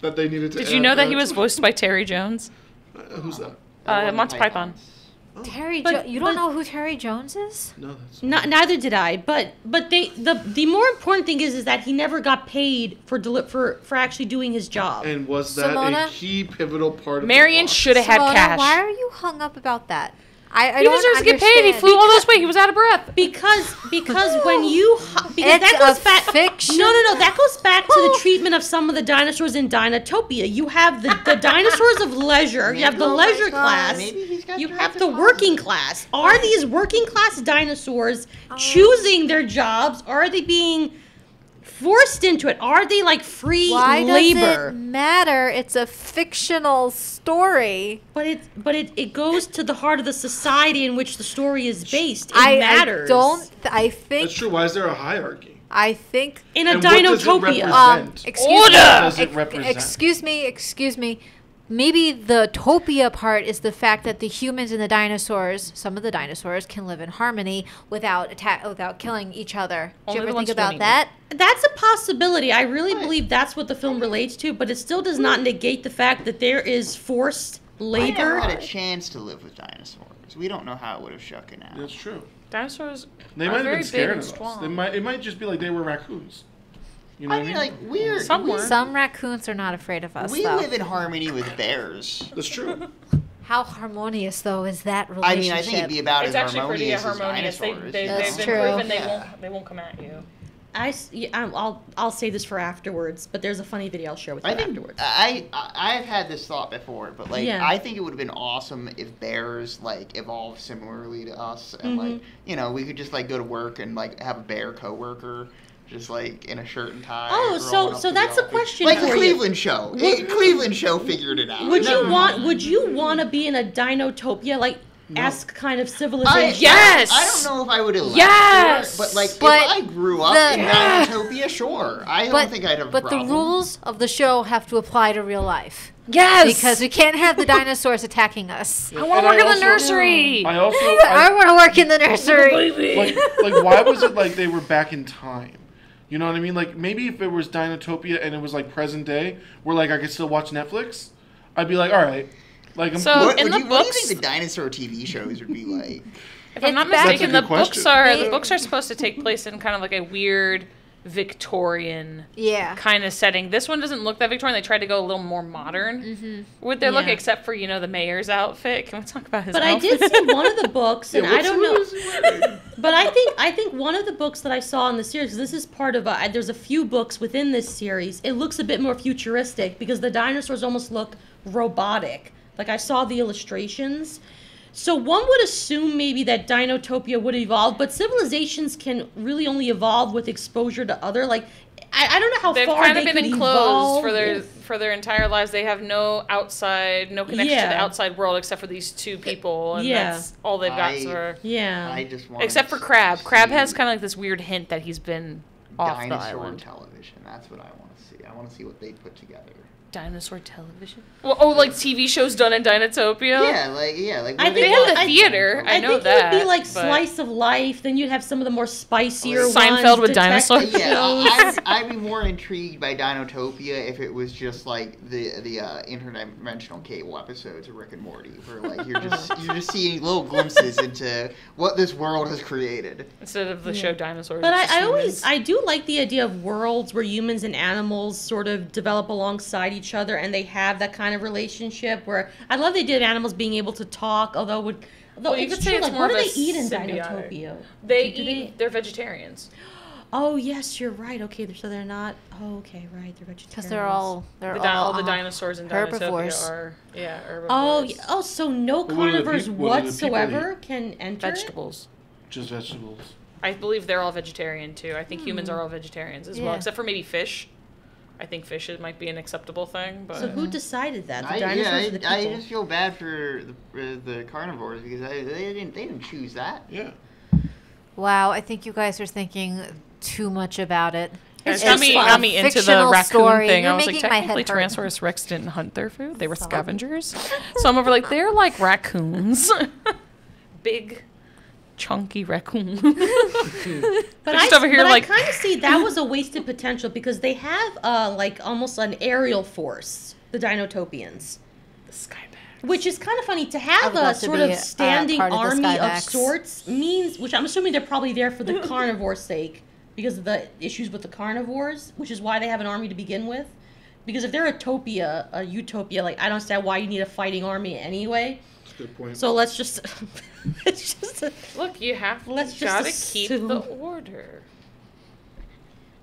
that they needed to? Did you know that he was voiced by Terry Jones? Who's that? Monty Python. Terry, But- you don't but- know who Terry Jones is? No, that's. Neither did I. But the more important thing is that he never got paid for actually doing his job. And was that Simona? a key pivotal part of Marion the plot? should have had Simona, cash. why are you hung up about that? I He don't deserves to get paid. He understand. flew all this way. He was out of breath. Because when you because It's that goes a back fiction. No, that goes back to the treatment of some of the dinosaurs in Dinotopia. You have the dinosaurs of leisure. You have the Oh my leisure God, class. maybe he's got You the have right the deposit. working class. Are these working class dinosaurs choosing their jobs? Are they being forced into it? Are they like free Why labor? does it matter? It's a fictional story. But it goes to the heart of the society in which the story is based. It I matters. I think. That's true. Why is there a hierarcy? I think. In a And what does it Dinotopia. represent? Excuse Order! me. What does it represent? Excuse me. Maybe the topia part is the fact that the humans and the dinosaurs, some of the dinosaurs, can live in harmony without killing each other. Did Only you the ever ones think who don't about eat that? That's a possibility. I really believe that's what the film relates to, but it still does not negate the fact that there is forced I never labor. had a chance to live with dinosaurs. We don't know how it would have shook out. That's true. Dinosaurs They are might have very been scared big of and us. strong. It might just be like they were raccoons. You know I what mean, like Some were. Some raccoons are not afraid of us, we though. live in harmony with bears. That's true. How harmonious, though, is that relationship? I mean, I think it'd be about It's as actually pretty harmonious as harmonious. dinosaurs. That's They've been true. proven Yeah. they won't come at you. I'll say this for afterwards, but there's a funny video I'll share with you I think afterwards. I've had this thought before, but like Yeah. I think it would have been awesome if bears like evolved similarly to us, and Mm-hmm. like we could just like go to work and like have a bear coworker, just like in a shirt and tie. Oh, rolling so- up so to the that's a office. question like for the you. Cleveland show. Cleveland show figured it out. Would Never you mind. want to be in a Dinotopia like esque kind of I, civilization? Yes! I don't know if I would have Yes! for it, but like But if I grew up the- in Dinotopia, sure. I don't But, think I'd have a but the problem. rules of the show have to apply to real life. Yes! Because we can't have the dinosaurs attacking us. I want to work in the nursery. I also I want to work in the nursery. like why was it like they were back in time? You know what I mean? Like, maybe if it was Dinotopia and it was, like, present day, where, like, I could still watch Netflix, I'd be like, all right. Like, I'm So, cool. in the what do you books- think the dinosaur TV shows would be like? If I'm not It's back- mistaken, That's the a good question. books are supposed to take place in kind of like a weird Victorian Yeah. kind of setting. This one doesn't look that Victorian. They tried to go a little more modern with their look, Yeah. except for the mayor's outfit. Can we talk about his But outfit? I did see one of the books, and I don't know. What is he wearing? But I think one of the books that I saw in the series, 'cause this is part of there's a few books within this series. It looks a bit more futuristic because the dinosaurs almost look robotic. Like I saw the illustrations. So one would assume maybe that Dinotopia would evolve, but civilizations can really only evolve with exposure to other, like, I don't know how They've far kind they of been could enclosed evolve. for their entire lives. They have no connection to the Yeah. outside world except for these two people, and Yeah. that's all they've got. I- Yeah. I just want. Except for Crab. Crab has kind of like this weird hint that he's been off the dinosaur island. television. That's what I want to see. I want to see what they put together. Dinosaur television? Well, like TV shows done in Dinotopia? Yeah, like I what They think have the I- theater. I know think that. it would be like but- slice of life. Then you'd have some of the more spicier ones. Seinfeld with detective dinosaurs? Yeah, shows. I'd be more intrigued by Dinotopia if it was just like the interdimensional cable episodes of Rick and Morty, where like you're just seeing little glimpses into what this world has created. Instead of the show Dinosaurs. But it's just humans. I do like the idea of worlds where humans and animals sort of develop alongside each other and they have that kind of relationship where I love they did animals being able to talk, although you you could say it's like, more what of do a they eat in symbiotic. Dinotopia? They Do eat, they're vegetarians. Oh yes, you're right. Okay, so they're not. Oh, okay, right. They're vegetarians. Because they're all All the dinosaurs in herbivores. Dinotopia are, herbivores. Oh, so no But what do the carnivores peop- what do the people whatsoever can enter. Vegetables. Just vegetables. I believe they're all vegetarian too. I think humans are all vegetarians as well, Yeah. except for maybe fish. I think fish might be an acceptable thing, but So who decided that? The I dinosaurs or the people? I just feel bad for the carnivores because they didn't choose that. Yeah. Wow, I think you guys are thinking too much about it. It's It's got me a into the fictional raccoon story. thing. You're I was like, making my head technically, hurt. Tyrannosaurus Rex didn't hunt their food; they were scavengers. So I'm over like, they're like raccoons, big, chunky raccoon. But Just over here, like- I kind of see that was a wasted potential because they have like almost an aerial force, the Dinotopians, The Skybags. which is kind of funny to I have would a love to sort be, of standing part of the army of Skyvax. sorts means, which I'm assuming they're probably there for the carnivore sake because of the issues with the carnivores, which is why they have an army to begin with. Because if they're a utopia, like I don't understand why you need a fighting army anyway. That's a good point. So let's just, it's just. Look, you have Let's just gotta keep assume. the order.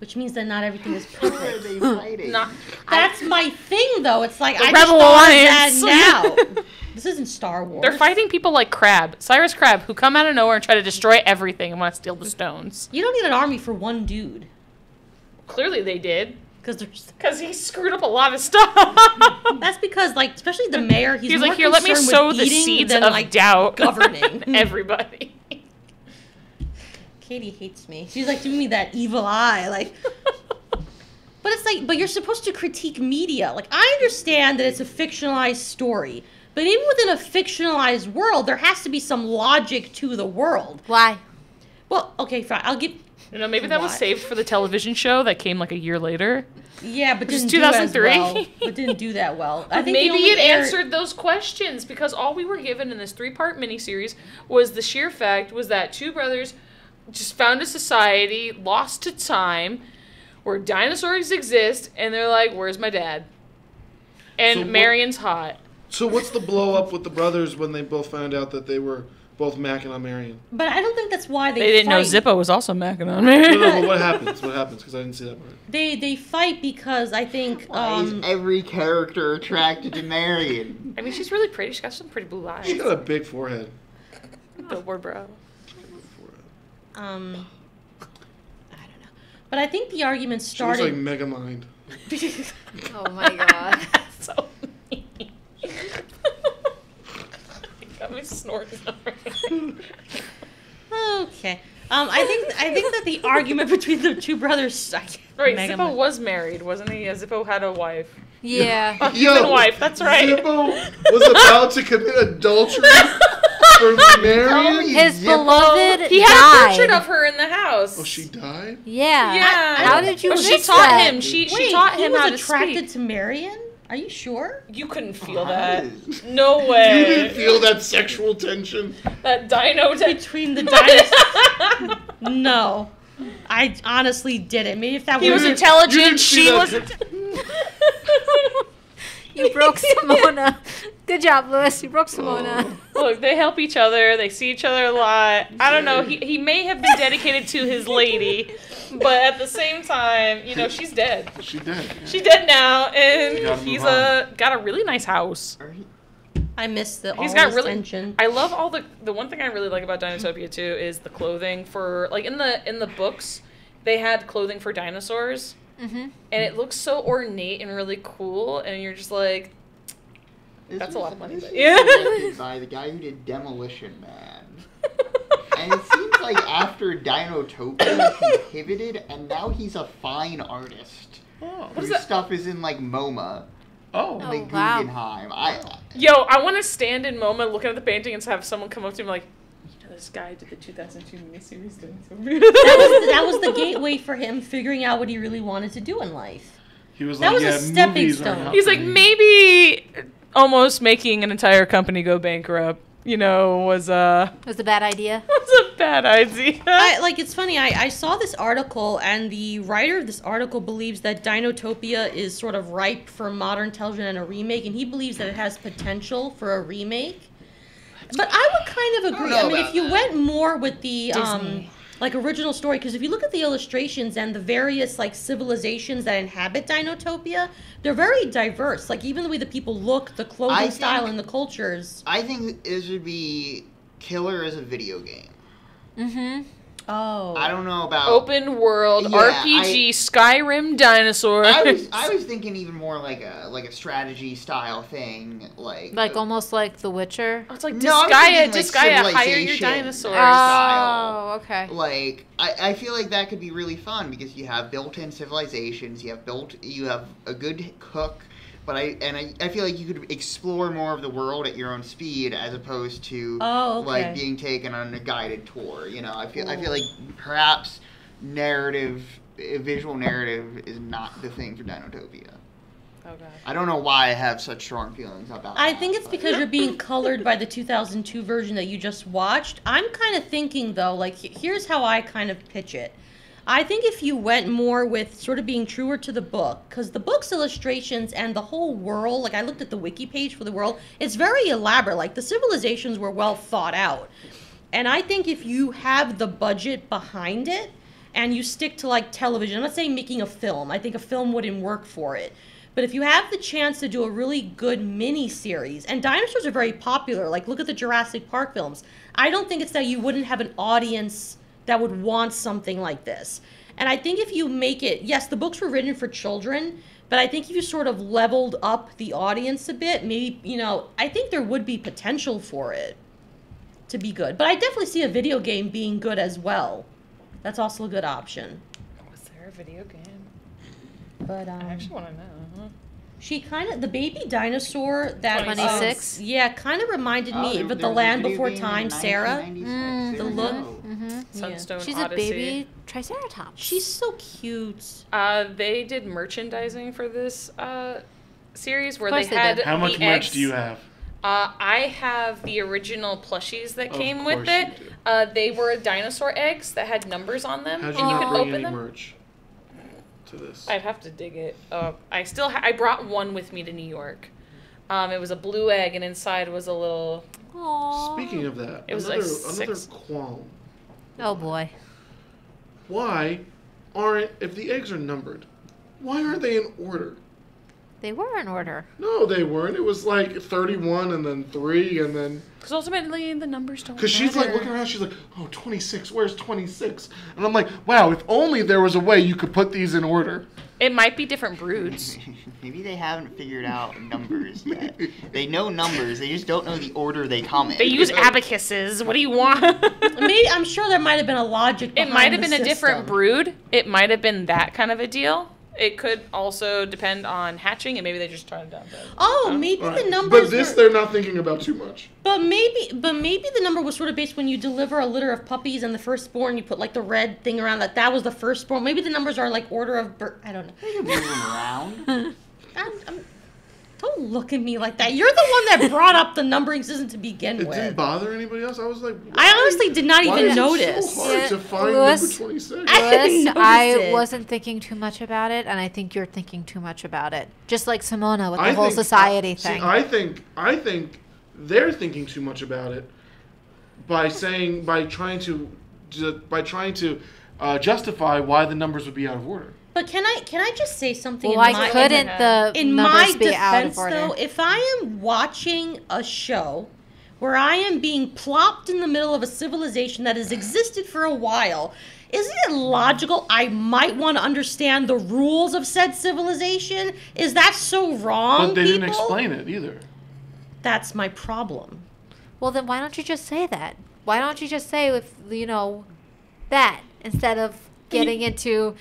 Which means that not everything is Who are perfect. they fighting? Not That's my thing, though. It's like The I just Rebel thought Alliance. of that now. This isn't Star Wars. they're fighting people like Crab, Cyrus Crab, who come out of nowhere and try to destroy everything and want to steal the stones. You don't need an army for one dude Clearly, they did because there's. because he screwed up a lot of stuff. That's because, like, especially the mayor. He's He was more like, "Here, let me concerned sow with the eating seeds than, of like, doubt, governing." everybody." Katie hates me. She's like giving me that evil eye, like. But it's like, but you're supposed to critique media. Like, I understand that it's a fictionalized story, but even within a fictionalized world, there has to be some logic to the world. Why? Well, okay, fine. I'll give. You know, maybe that was Why? saved for the television show that came like a year later. Yeah, but Which is didn't do as 2003. well. But didn't do that well. I think Maybe they only it aired- answered those questions because all we were given in this 3-part miniseries was the sheer fact was that two brothers just found a society lost to time where dinosaurs exist, and they're like, "Where's my dad?" And So what- Marion's hot. So what's the blow up with the brothers when they both found out that they were both macking on Marion? But I don't think that's why They didn't know fight. Zippo was also macking on No, Marion. but what happens? What happens? Because I didn't see that part. They fight because I think Why is every character attracted to Marion? I mean, she's really pretty. She's got some pretty blue eyes. She got a big forehead. Billboard bro. I don't know. But I think the argument She looks like started. Megamind. Oh my god. So mean. Got me snorting already. Okay. I think that the argument between the two brothers. Right, Mega Zippo Man. was married, wasn't he? Zippo had a wife. Yeah. A human wife, that's right. Zippo was about to commit adultery For Marion? His Zippo? beloved He had died. a portrait of her in the house. Oh, she died? Yeah. Yeah. How did you Well, she miss taught that? him. She Wait, taught he him was how to attracted speak. to Marion? Are you sure? You couldn't feel I that. was. No You way. didn't feel that sexual tension? That dino Between the dinosaurs. No. I honestly didn't. Maybe if that He was You intelligent. didn't see She that- was. You broke Simona. Good job, Lewis. You broke Simona. Look, they help each other. They see each other a lot. I don't know. He may have been dedicated to his lady, but at the same time, you know, she's dead. She did. Yeah. She's dead now, You and gotta he's move got a really nice house. Are he- I missed the He's all got this really. tension. I love all the one thing I really like about Dinotopia too is the clothing for like in the books, they had clothing for dinosaurs, Mm-hmm. and it looks so ornate and really cool, and you're just like, This That's a was- lot of money, This but- was yeah. directed by the guy who did Demolition Man. And it seems like after Dinotopia, he pivoted, and now he's a fine artist. Oh. What is Whose that? stuff is in like MoMA Oh. and the Oh, wow. Guggenheim. Yo, I want to stand in MoMA looking at the painting and have someone come up to me like, you know, this guy did the 2002 miniseries Dinotopia. That was the gateway for him figuring out what he really wanted to do in life. He was That like, was a yeah, stepping movies are stone. not He's for like, me. maybe almost making an entire company go bankrupt, you know, was It was a bad idea. a bad idea. It's funny, I saw this article, and the writer of this article believes that Dinotopia is sort of ripe for modern television and a remake, and he believes that it has potential for a remake. But I would kind of agree. know I mean, about if you that. went more with the Disney. like original story, because if you look at the illustrations and the various like civilizations that inhabit Dinotopia, they're very diverse. Like even the way the people look, the clothing I style, think- and the cultures. I think this would be killer as a video game. Mm-hmm. Oh, I don't know about Open world Yeah, RPG Skyrim dinosaur. I was thinking even more like a strategy style thing, Like almost like The Witcher. Oh, it's like No, I'm thinking, Disgaea, like, hire your civilization. dinosaurs. style. Oh, okay. Like I feel like that could be really fun because you have built-in civilizations, you have a good cook, but I feel like you could explore more of the world at your own speed as opposed to Oh, okay. like being taken on a guided tour. You know, I feel like perhaps visual narrative is not the thing for Dinotopia. Oh god. I don't know why I have such strong feelings about I that, think it's but- because you're being colored by the 2002 version that you just watched. I'm kind of thinking, though, like, here's how I kind of pitch it. I think if you went more with sort of being truer to the book, because the book's illustrations and the whole world, like, I looked at the wiki page for the world, it's very elaborate. Like, the civilizations were well thought out. And I think if you have the budget behind it and you stick to, like, television, I'm not saying making a film. I think a film wouldn't work for it. But if you have the chance to do a really good mini series, and dinosaurs are very popular, like look at the Jurassic Park films. I don't think it's that you wouldn't have an audience that would want something like this. And I think if you make it, yes, the books were written for children, but I think if you sort of leveled up the audience a bit, maybe, you know, I think there would be potential for it to be good. But I definitely see a video game being good as well. That's also a good option. Was there a video game? But I actually want to know. she kind of, the baby dinosaur that 26? yeah, kind of reminded me of the was a Land video Before game in Time, Sarah. 1996. the There we look. go. Mm-hmm. Sunstone She's Odyssey. a baby Triceratops. She's so cute. They did merchandising for this series where Of course they they had did. How much the merch eggs. do you have? I have the original plushies that Of came with course it. you do. They were dinosaur eggs that had numbers on them. How'd and you you not could bring open any them. merch to this? I'd have to dig it up. I still I brought one with me to New York. It was a blue egg, and inside was a little. Aww. Speaking of that, It was another, like another 6. qualm. Oh boy. Why aren't, if the eggs are numbered, why aren't they in order? They were in order. No, they weren't. It was like 31 and then 3 and then... Because ultimately the numbers don't. Because she's like matter. looking around, she's like, oh, 26, where's 26? And I'm like, wow, if only there was a way you could put these in order. It might be different broods. Maybe they haven't figured out numbers yet. They know numbers, they just don't know the order they come in. They use abacuses. What do you want? Maybe I'm sure there might have been a logic. It Behind might have the been a different system. brood. It might have been that kind of a deal. It could also depend on hatching, and maybe they just turned it down. Oh, maybe Right. the numbers. But this were, they're not thinking about too much. but maybe the number was sort of based when you deliver a litter of puppies and the firstborn, you put like the red thing around that. That was the firstborn. Maybe the numbers are like order of birth. I don't know. You can move them around. Don't look at me like that. You're the one that brought up the numbering system to begin It with. didn't bother anybody else. I was like, I honestly did not why even is notice. it so hard to find Louis- number 26? I didn't notice I it. wasn't thinking too much about it, and I think you're thinking too much about it. Just like Simona with the whole society thing. I think they're thinking too much about it by trying to justify why the numbers would be out of order. But can I just say something? Why in my, couldn't the in numbers my be out of defense, order? though, if I am watching a show where I am being plopped in the middle of a civilization that has existed for a while, isn't it logical I might want to understand the rules of said civilization? Is that so wrong? But they didn't people? explain it either. That's my problem. Well, then why don't you just say that? Why don't you just say that instead of getting into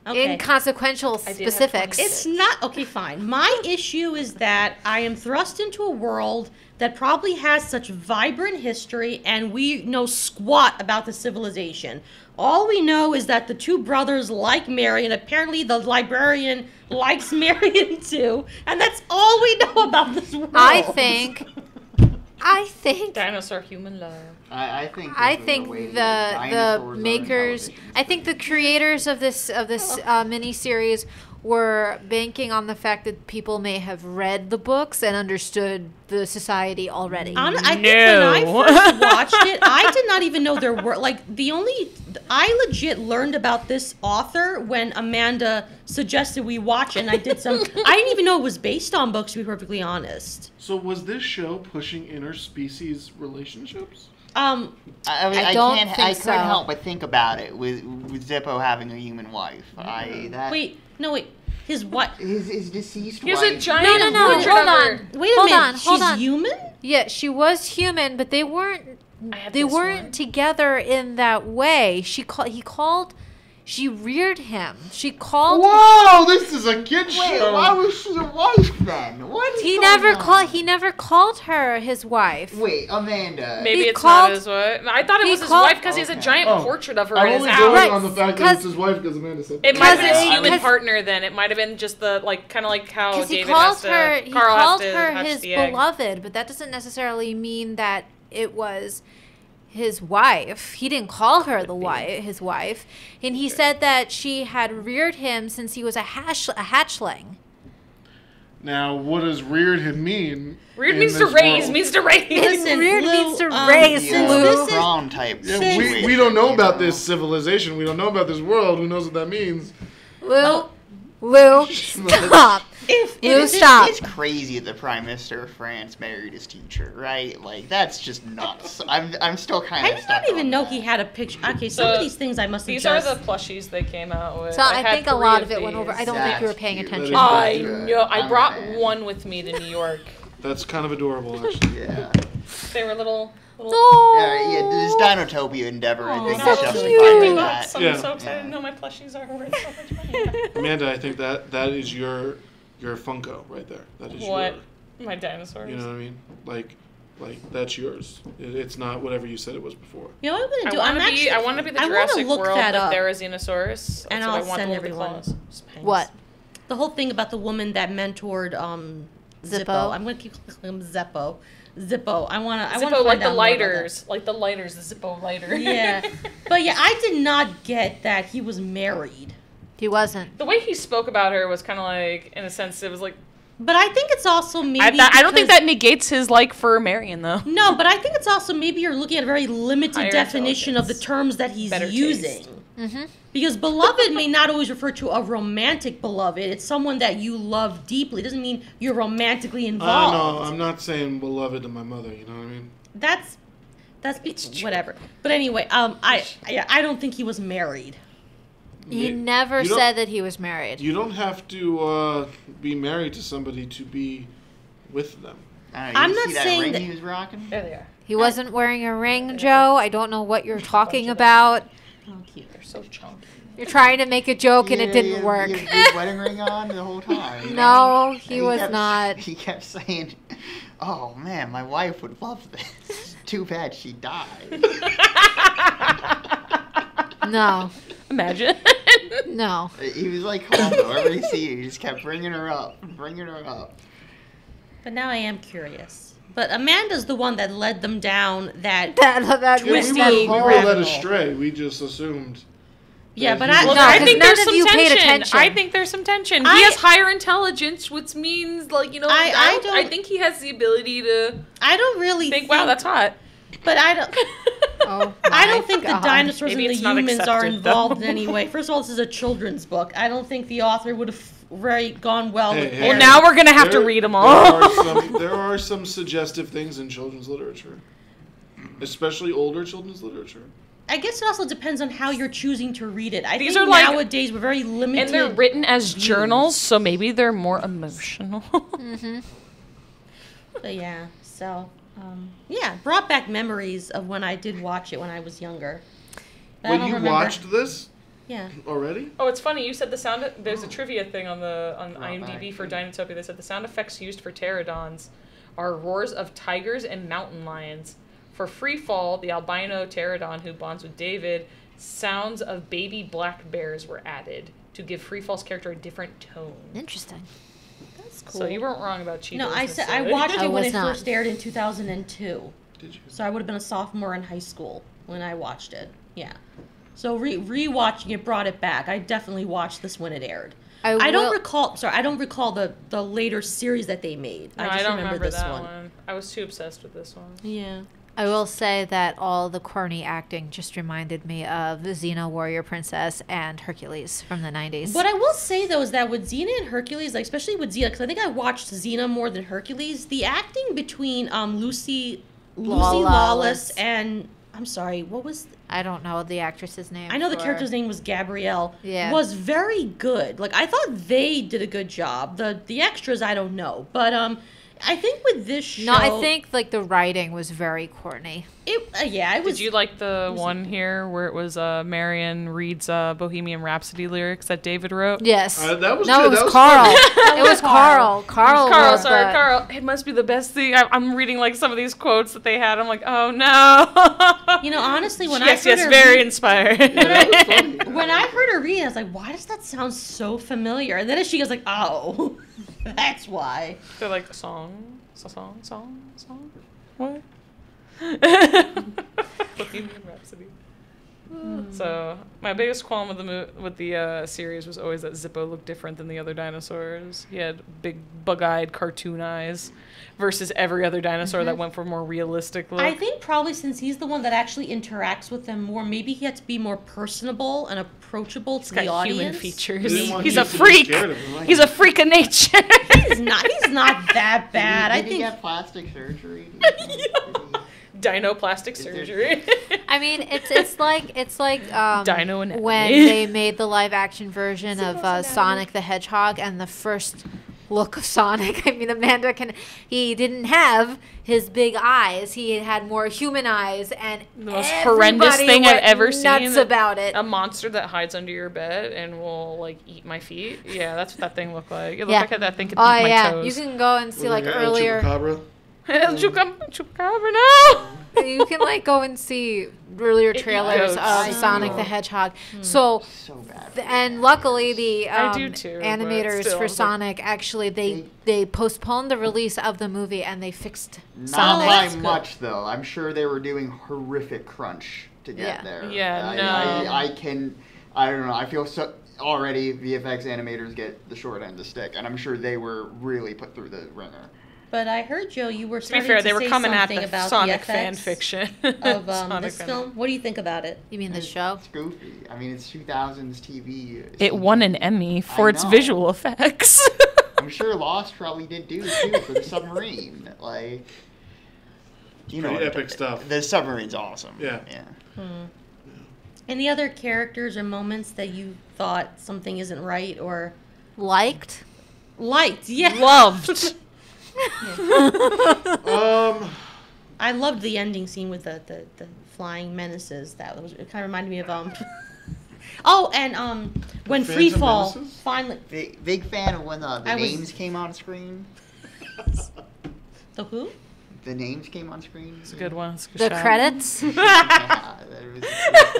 Okay. inconsequential I did have specifics? 26. It's not okay. Fine. My issue is that I am thrust into a world that probably has such vibrant history, and we know squat about the civilization. All we know is that the two brothers like Marion. Apparently, the librarian likes Marion too, and that's all we know about this world. I think Dinosaur human love. I think. the dinosaurs are makers, intelligent. I think the creators of this miniseries were banking on the fact that people may have read the books and understood the society already. I think when I No. first watched it, I did not even know there were I legit learned about this author when Amanda suggested we watch it, and I did some. I didn't even know it was based on books, to be perfectly honest. So was this show pushing interspecies relationships? I mean, I I don't can't. think I so. couldn't help but think about it with Zippo having a human wife. Wait, his what? His deceased He has wife. a giant No, portrait hold of her. on. Wait a Hold minute. on, hold She's on. human? Yeah, she was human, but they weren't. I had They this weren't one. together in that way. She reared him. She called. Whoa, this is a kid Wait, show. why was she a wife then? What is He going never on? called. He never called her his wife. Wait, Amanda. Maybe He it's called- not his wife. I thought it he was his called- wife because he has a Okay. giant Oh. portrait of her I'm in his only house. going Right, on the fact that 'cause- it's his wife because Amanda said It that. might have been Because- his human because- partner then. It might have been just the kind of like how Because David he called has to. her. He Carl called has to her hatch his the egg. beloved, but that doesn't necessarily mean that it was his wife. He didn't call her his wife, and he said that she had reared him since he was a hatchling. Now, what does reared him mean? Reared in means to this raise. world? Means to raise. Listen, Reared Lou, means to um, raise, Yeah, Lou. this is- prom type. Yeah, situation, we don't know you about this civilization. We don't know about this world. Who knows what that means? Lou, stop. Stop. It's crazy that the Prime Minister of France married his teacher, right? Like that's just nuts. I'm still kind I of. did not even know he had a picture. Okay, some So, of these things I must have These just... are the plushies they came out with. So I had think a 3 lot of it went these. over. I don't think you were That's paying cute. attention. That I is good. know. I I'm a brought fan. one with me to New York. That's kind of adorable, actually. Yeah. They were little. Yeah, this Dinotopia endeavor, I think, so is justified cute. by Big that. bucks. I'm Yeah. so excited to know my plushies are worth so much money. Amanda, I think that is your Funko right there. That is What? My dinosaurs. your. You know what I mean? Like that's yours. It's not whatever you said it was before. You know what I'm going to do? I I'm actually... want to be the I wanna Jurassic look World that with up. Therizinosaurus. That's And what I'll I want send to look at everyone. claws. What? The whole thing about the woman that mentored Zippo. Zippo? I'm going to keep calling him Zeppo. Zippo. I want to Zippo, find like the out more about lighters. Like the lighters, the Zippo lighter. that. Yeah. But yeah, I did not get that he was married. He wasn't. The way he spoke about her was kind of like, in a sense, it was like. But I think it's also maybe I don't think because- that negates his like for Marion, though. No, but I think it's also maybe you're looking at a very limited Higher definition of the intelligence. terms that he's Better using. taste. Mm-hmm. Because beloved may not always refer to a romantic beloved. It's someone that you love deeply. It doesn't mean you're romantically I involved. know. I'm not saying beloved to my mother. You know what I mean? That's whatever. But anyway, I don't think he was married. He You- never you don't- said that he was married. You don't have to be married to somebody to be with them. I don't know, I'm you not see that saying ring that- he was rocking? There they are. He wasn't wearing a ring, Joe. I don't know what you're talking about. Oh, cute. They're so chunky. You're trying to make a joke and it didn't work. He had his wedding ring on the whole time. No, he was not. He kept saying, "Oh man, my wife would love this. Too bad she died." No. Imagine. No. He was like, calm though. Every scene, he just kept bringing her up. But now I am curious. But Amanda's the one that led them down that That We twisty weren't all rabbit led hole. astray. We just assumed. Yeah, that but he I, was- No, I 'cause think none there's of some you paid tension. attention. I think there's some tension. He I- has higher intelligence, which means, like, you know, I I think he has the ability to I don't really think, wow, that's hot. But I don't. Oh, I don't my think God. the dinosaurs Maybe and the it's not humans are accepted, involved though. in any way. First of all, this is a children's book. I don't think the author would have gone well Hey, with hey. Well, parents. now we're going to have to read them all. There are some suggestive things in children's literature, especially older children's literature. I guess it also depends on how you're choosing to read it. I These think are like- nowadays we're very limited. And they're written as journals, so maybe they're more emotional. But yeah, so yeah, brought back memories of when I did watch it when I was younger. But I When don't you remember- watched this Yeah. already? Oh, it's funny. You said the sound. There's a trivia thing on Brought IMDb back. for Dinotopia. They said the sound effects used for pterodons are roars of tigers and mountain lions. For Freefall, the albino pterodon who bonds with David, sounds of baby black bears were added to give Freefall's character a different tone. Interesting. That's cool. So you weren't wrong about Cheetos. No, I said I necessarily. watched I it when was it not. first aired in 2002. Did you? So I would have been a sophomore in high school when I watched it. Yeah. So rewatching it brought it back. I definitely watched this when it aired. I don't recall. Sorry, I don't recall the later series that they made. No, I just don't remember this that one. I was too obsessed with this one. Yeah. I will say that all the corny acting just reminded me of Xena Warrior Princess and Hercules from the 90s. What I will say though is that with Xena and Hercules, like especially with Xena, because I think I watched Xena more than Hercules. The acting between Lucy Lawless and I'm sorry, what was? I don't know the actress's name. I know the for- character's name was Gabrielle. Yeah. Was very good. Like I thought they did a good job. The extras I don't know, but I think with this show, No, I think like the writing was very corny. it. Yeah, I was. Did you like the one here where it was Marion reads Bohemian Rhapsody lyrics that David wrote? Yes. That was no, good. it was That was Carl. funny. It was Carl. Carl. Carl, was sorry, the- Carl. It must be the best thing. I'm reading like some of these quotes that they had. I'm like, oh no. You know, honestly, when yes, I heard yes, her very read, inspired. Yeah, that was funny. when I heard her read, I was like, why does that sound so familiar? And then as she goes like, oh, that's why. They're like song. What? Bohemian Rhapsody. So my biggest qualm with the series was always that Zippo looked different than the other dinosaurs. He had big bug-eyed cartoon eyes versus every other dinosaur that went for more realistic look. I think probably since he's the one that actually interacts with them more, maybe he had to be more personable and approachable to He's the got audience. human They features. didn't want He's a kids to be freak. scared of him, right? He's a freak of nature. He's not that bad. Did I he think. get plastic surgery? Dinoplastic Is there- surgery. I mean, it's like Dino anatomy. when they made the live action version of Sonic the Hedgehog and the first look of Sonic. I mean, he didn't have his big eyes. He had more human eyes, and The most horrendous everybody thing I've went ever nuts seen. about it. A monster that hides under your bed and will like eat my feet. Yeah, that's what that thing looked like. It looked Yeah. like that thing could Oh eat my yeah, toes. you can go and see like El earlier. Chupacabra. Chupacabra, no! You can like go and see earlier It trailers goes. of Sonic the Hedgehog. Hmm. So, So bad. and luckily the I do too, but animators still, for it's like- Sonic actually they postponed the release of the movie and they fixed Not Sonic. by That's good. much, though. I'm sure they were doing horrific crunch to get Yeah. there. Yeah, I no. I don't know. I feel so already VFX animators get the short end of the stick, and I'm sure they were really put through the ringer. But I heard, Joe, you were To be starting fair, to they were say coming at something the about Sonic the fan effects fiction of Sonic this fan- film. What do you think about it? You mean the show? It's goofy. I mean, it's 2000s TV. It won an Emmy for I its know. visual effects. I'm sure Lost probably did too for the submarine. Like, you know, Pretty epic stuff. The submarine's awesome. Yeah. Yeah. Any other characters or moments that you thought something isn't right or Liked? liked? Yeah. Loved. I loved the ending scene with the flying menaces. That was, it kind of reminded me of Oh, and when Phantom Free Fall Menaces? finally Big fan of when the I was- names came on screen. the who? The names came on screen. It's a good one. It's a good The shout. credits. Yeah, that was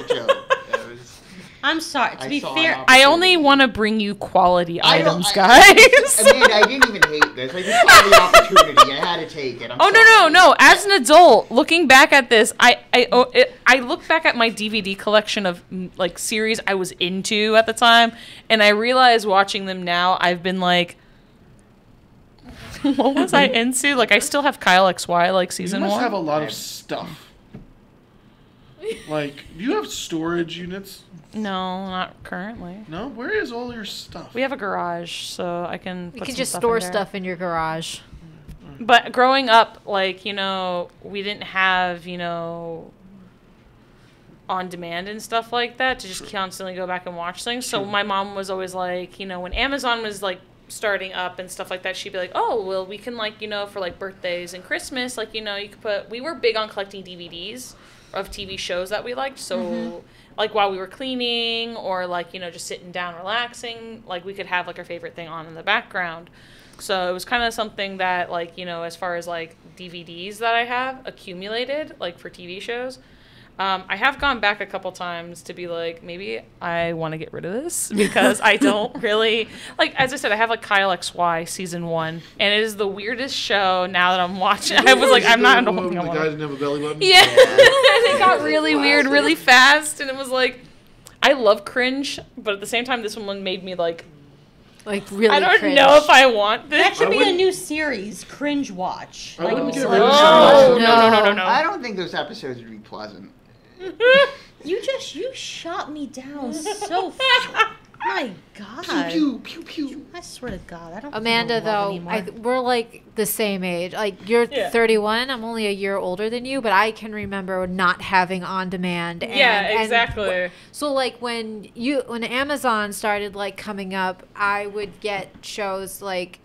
the joke. That was, I'm sorry. To I be saw fair, an I opportunity. only want to bring you quality I don't- items, I- guys. Amanda, I didn't even hate this. I just saw the opportunity. I had to take it. I'm Oh sorry. no! As an adult, looking back at this, I look back at my DVD collection of like series I was into at the time, and I realize watching them now, I've been like, what was I into? Like I still have Kyle XY like season You must 1. have a lot of stuff. Like, do you have storage units? No, not currently. No? Where is all your stuff? We have a garage, so I can. You put can some just stuff store in there. stuff in your garage. But growing up, like, we didn't have, on demand and stuff like that to just constantly go back and watch things. So my mom was always like, when Amazon was like starting up and stuff like that, she'd be like, oh, well, we can like, for like birthdays and Christmas, like, you could put, we were big on collecting DVDs of TV shows that we liked. So like while we were cleaning or like, just sitting down relaxing, like we could have like our favorite thing on in the background. So it was kind of something that like, as far as like DVDs that I have accumulated like for TV shows, I have gone back a couple times to be like, maybe I want to get rid of this because I don't really, like, as I said, I have like Kyle XY season 1, and it is the weirdest show now that I'm watching. I was like, I don't think I The want guy to. didn't have a belly button? Yeah, and it got really weird really fast, and it was like, I love cringe, but at the same time, this one made me like, Really I don't cringe. know if I want this. That should I be a wouldn't- new series, Cringe Watch. I wouldn't get so- rid of Oh, some no. I don't think those episodes would be pleasant. You shot me down so my God. Pew, pew, pew, pew. I swear to God, I don't Amanda, feel love though, anymore. we're like the same age. Like you're Yeah. 31. I'm only a year older than you, but I can remember not having on demand. Yeah, exactly. So like when Amazon started like coming up, I would get shows like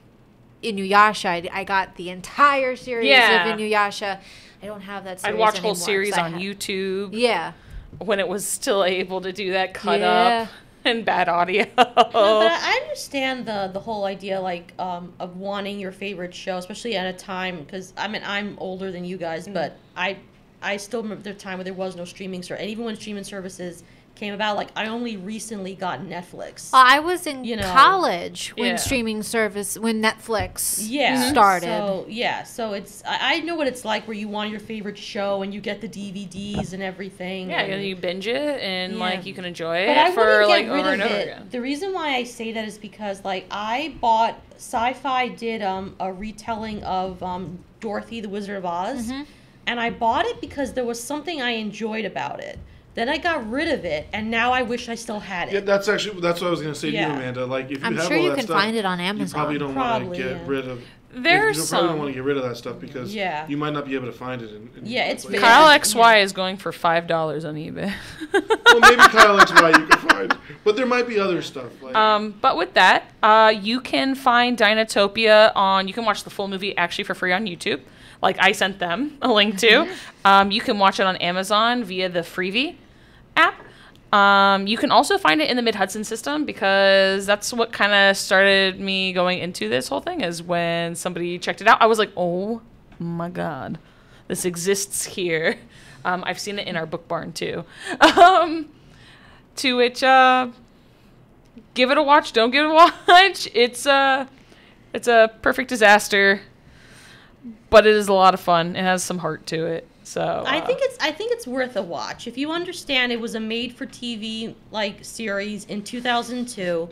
Inuyasha. I got the entire series Yeah. of Inuyasha. I don't have that series I'd watch anymore, whole series 'cause I on had- YouTube Yeah. when it was still able to do that cut Yeah. up and bad audio. No, but I understand the whole idea like of wanting your favorite show, especially at a time because I'm older than you guys, but I still remember the time where there was no streaming service, and even when streaming services came about, like I only recently got Netflix. I was in You know. college when Yeah. when Netflix Yeah, started. So it's I know what it's like where you want your favorite show and you get the DVDs and everything. Yeah, and, you binge it and Yeah. like you can enjoy But I it for wouldn't like get rid over of and over it. again. The reason why I say that is because like I bought Sci-Fi did a retelling of Dorothy the Wizard of Oz, Mm-hmm. and I bought it because there was something I enjoyed about it. Then I got rid of it, and now I wish I still had it. Yeah, that's what I was going to say to you, Yeah. Amanda. Like, if you I'm have sure all you that can stuff, find it on you Amazon. probably don't want Probably, to get yeah. rid of. There's you probably don't want some. to get rid of that stuff because Yeah. you might not be able to find it. Yeah, it's like, Kyle Yeah. XY is going for $5 on eBay. Well, maybe Kyle XY you can find, but there might be other stuff. Like, But with that, you can find Dinotopia on. You can watch the full movie actually for free on YouTube. Like I sent them a link to. You can watch it on Amazon via the Freevee app. You can also find it in the Mid-Hudson system because that's what kind of started me going into this whole thing is when somebody checked it out. I was like, oh my God, this exists here. I've seen it in our book barn too. To which, give it a watch, don't give it a watch. It's a perfect disaster, but it is a lot of fun. It has some heart to it. So I think it's worth a watch. If you understand it was a made-for-TV like series in 2002,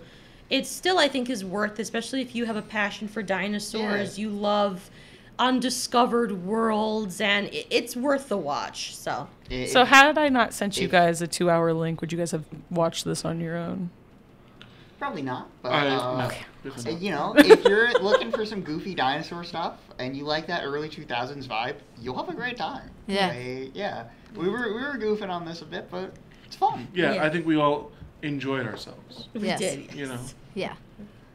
it still I think is worth, especially if you have a passion for dinosaurs, you love undiscovered worlds, and it's worth the watch. So So had I not sent you guys a 2-hour link, would you guys have watched this on your own? Probably not, but no. you know, if you're looking for some goofy dinosaur stuff and you like that early 2000s vibe, you'll have a great time. Yeah. Yeah. We were goofing on this a bit, but it's fun. yeah, Yeah. I think we all enjoyed ourselves. we Yes. did. You know, Yeah.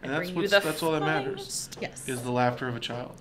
and that's Bring you that's all that matters finest. Yes. is the laughter of a child.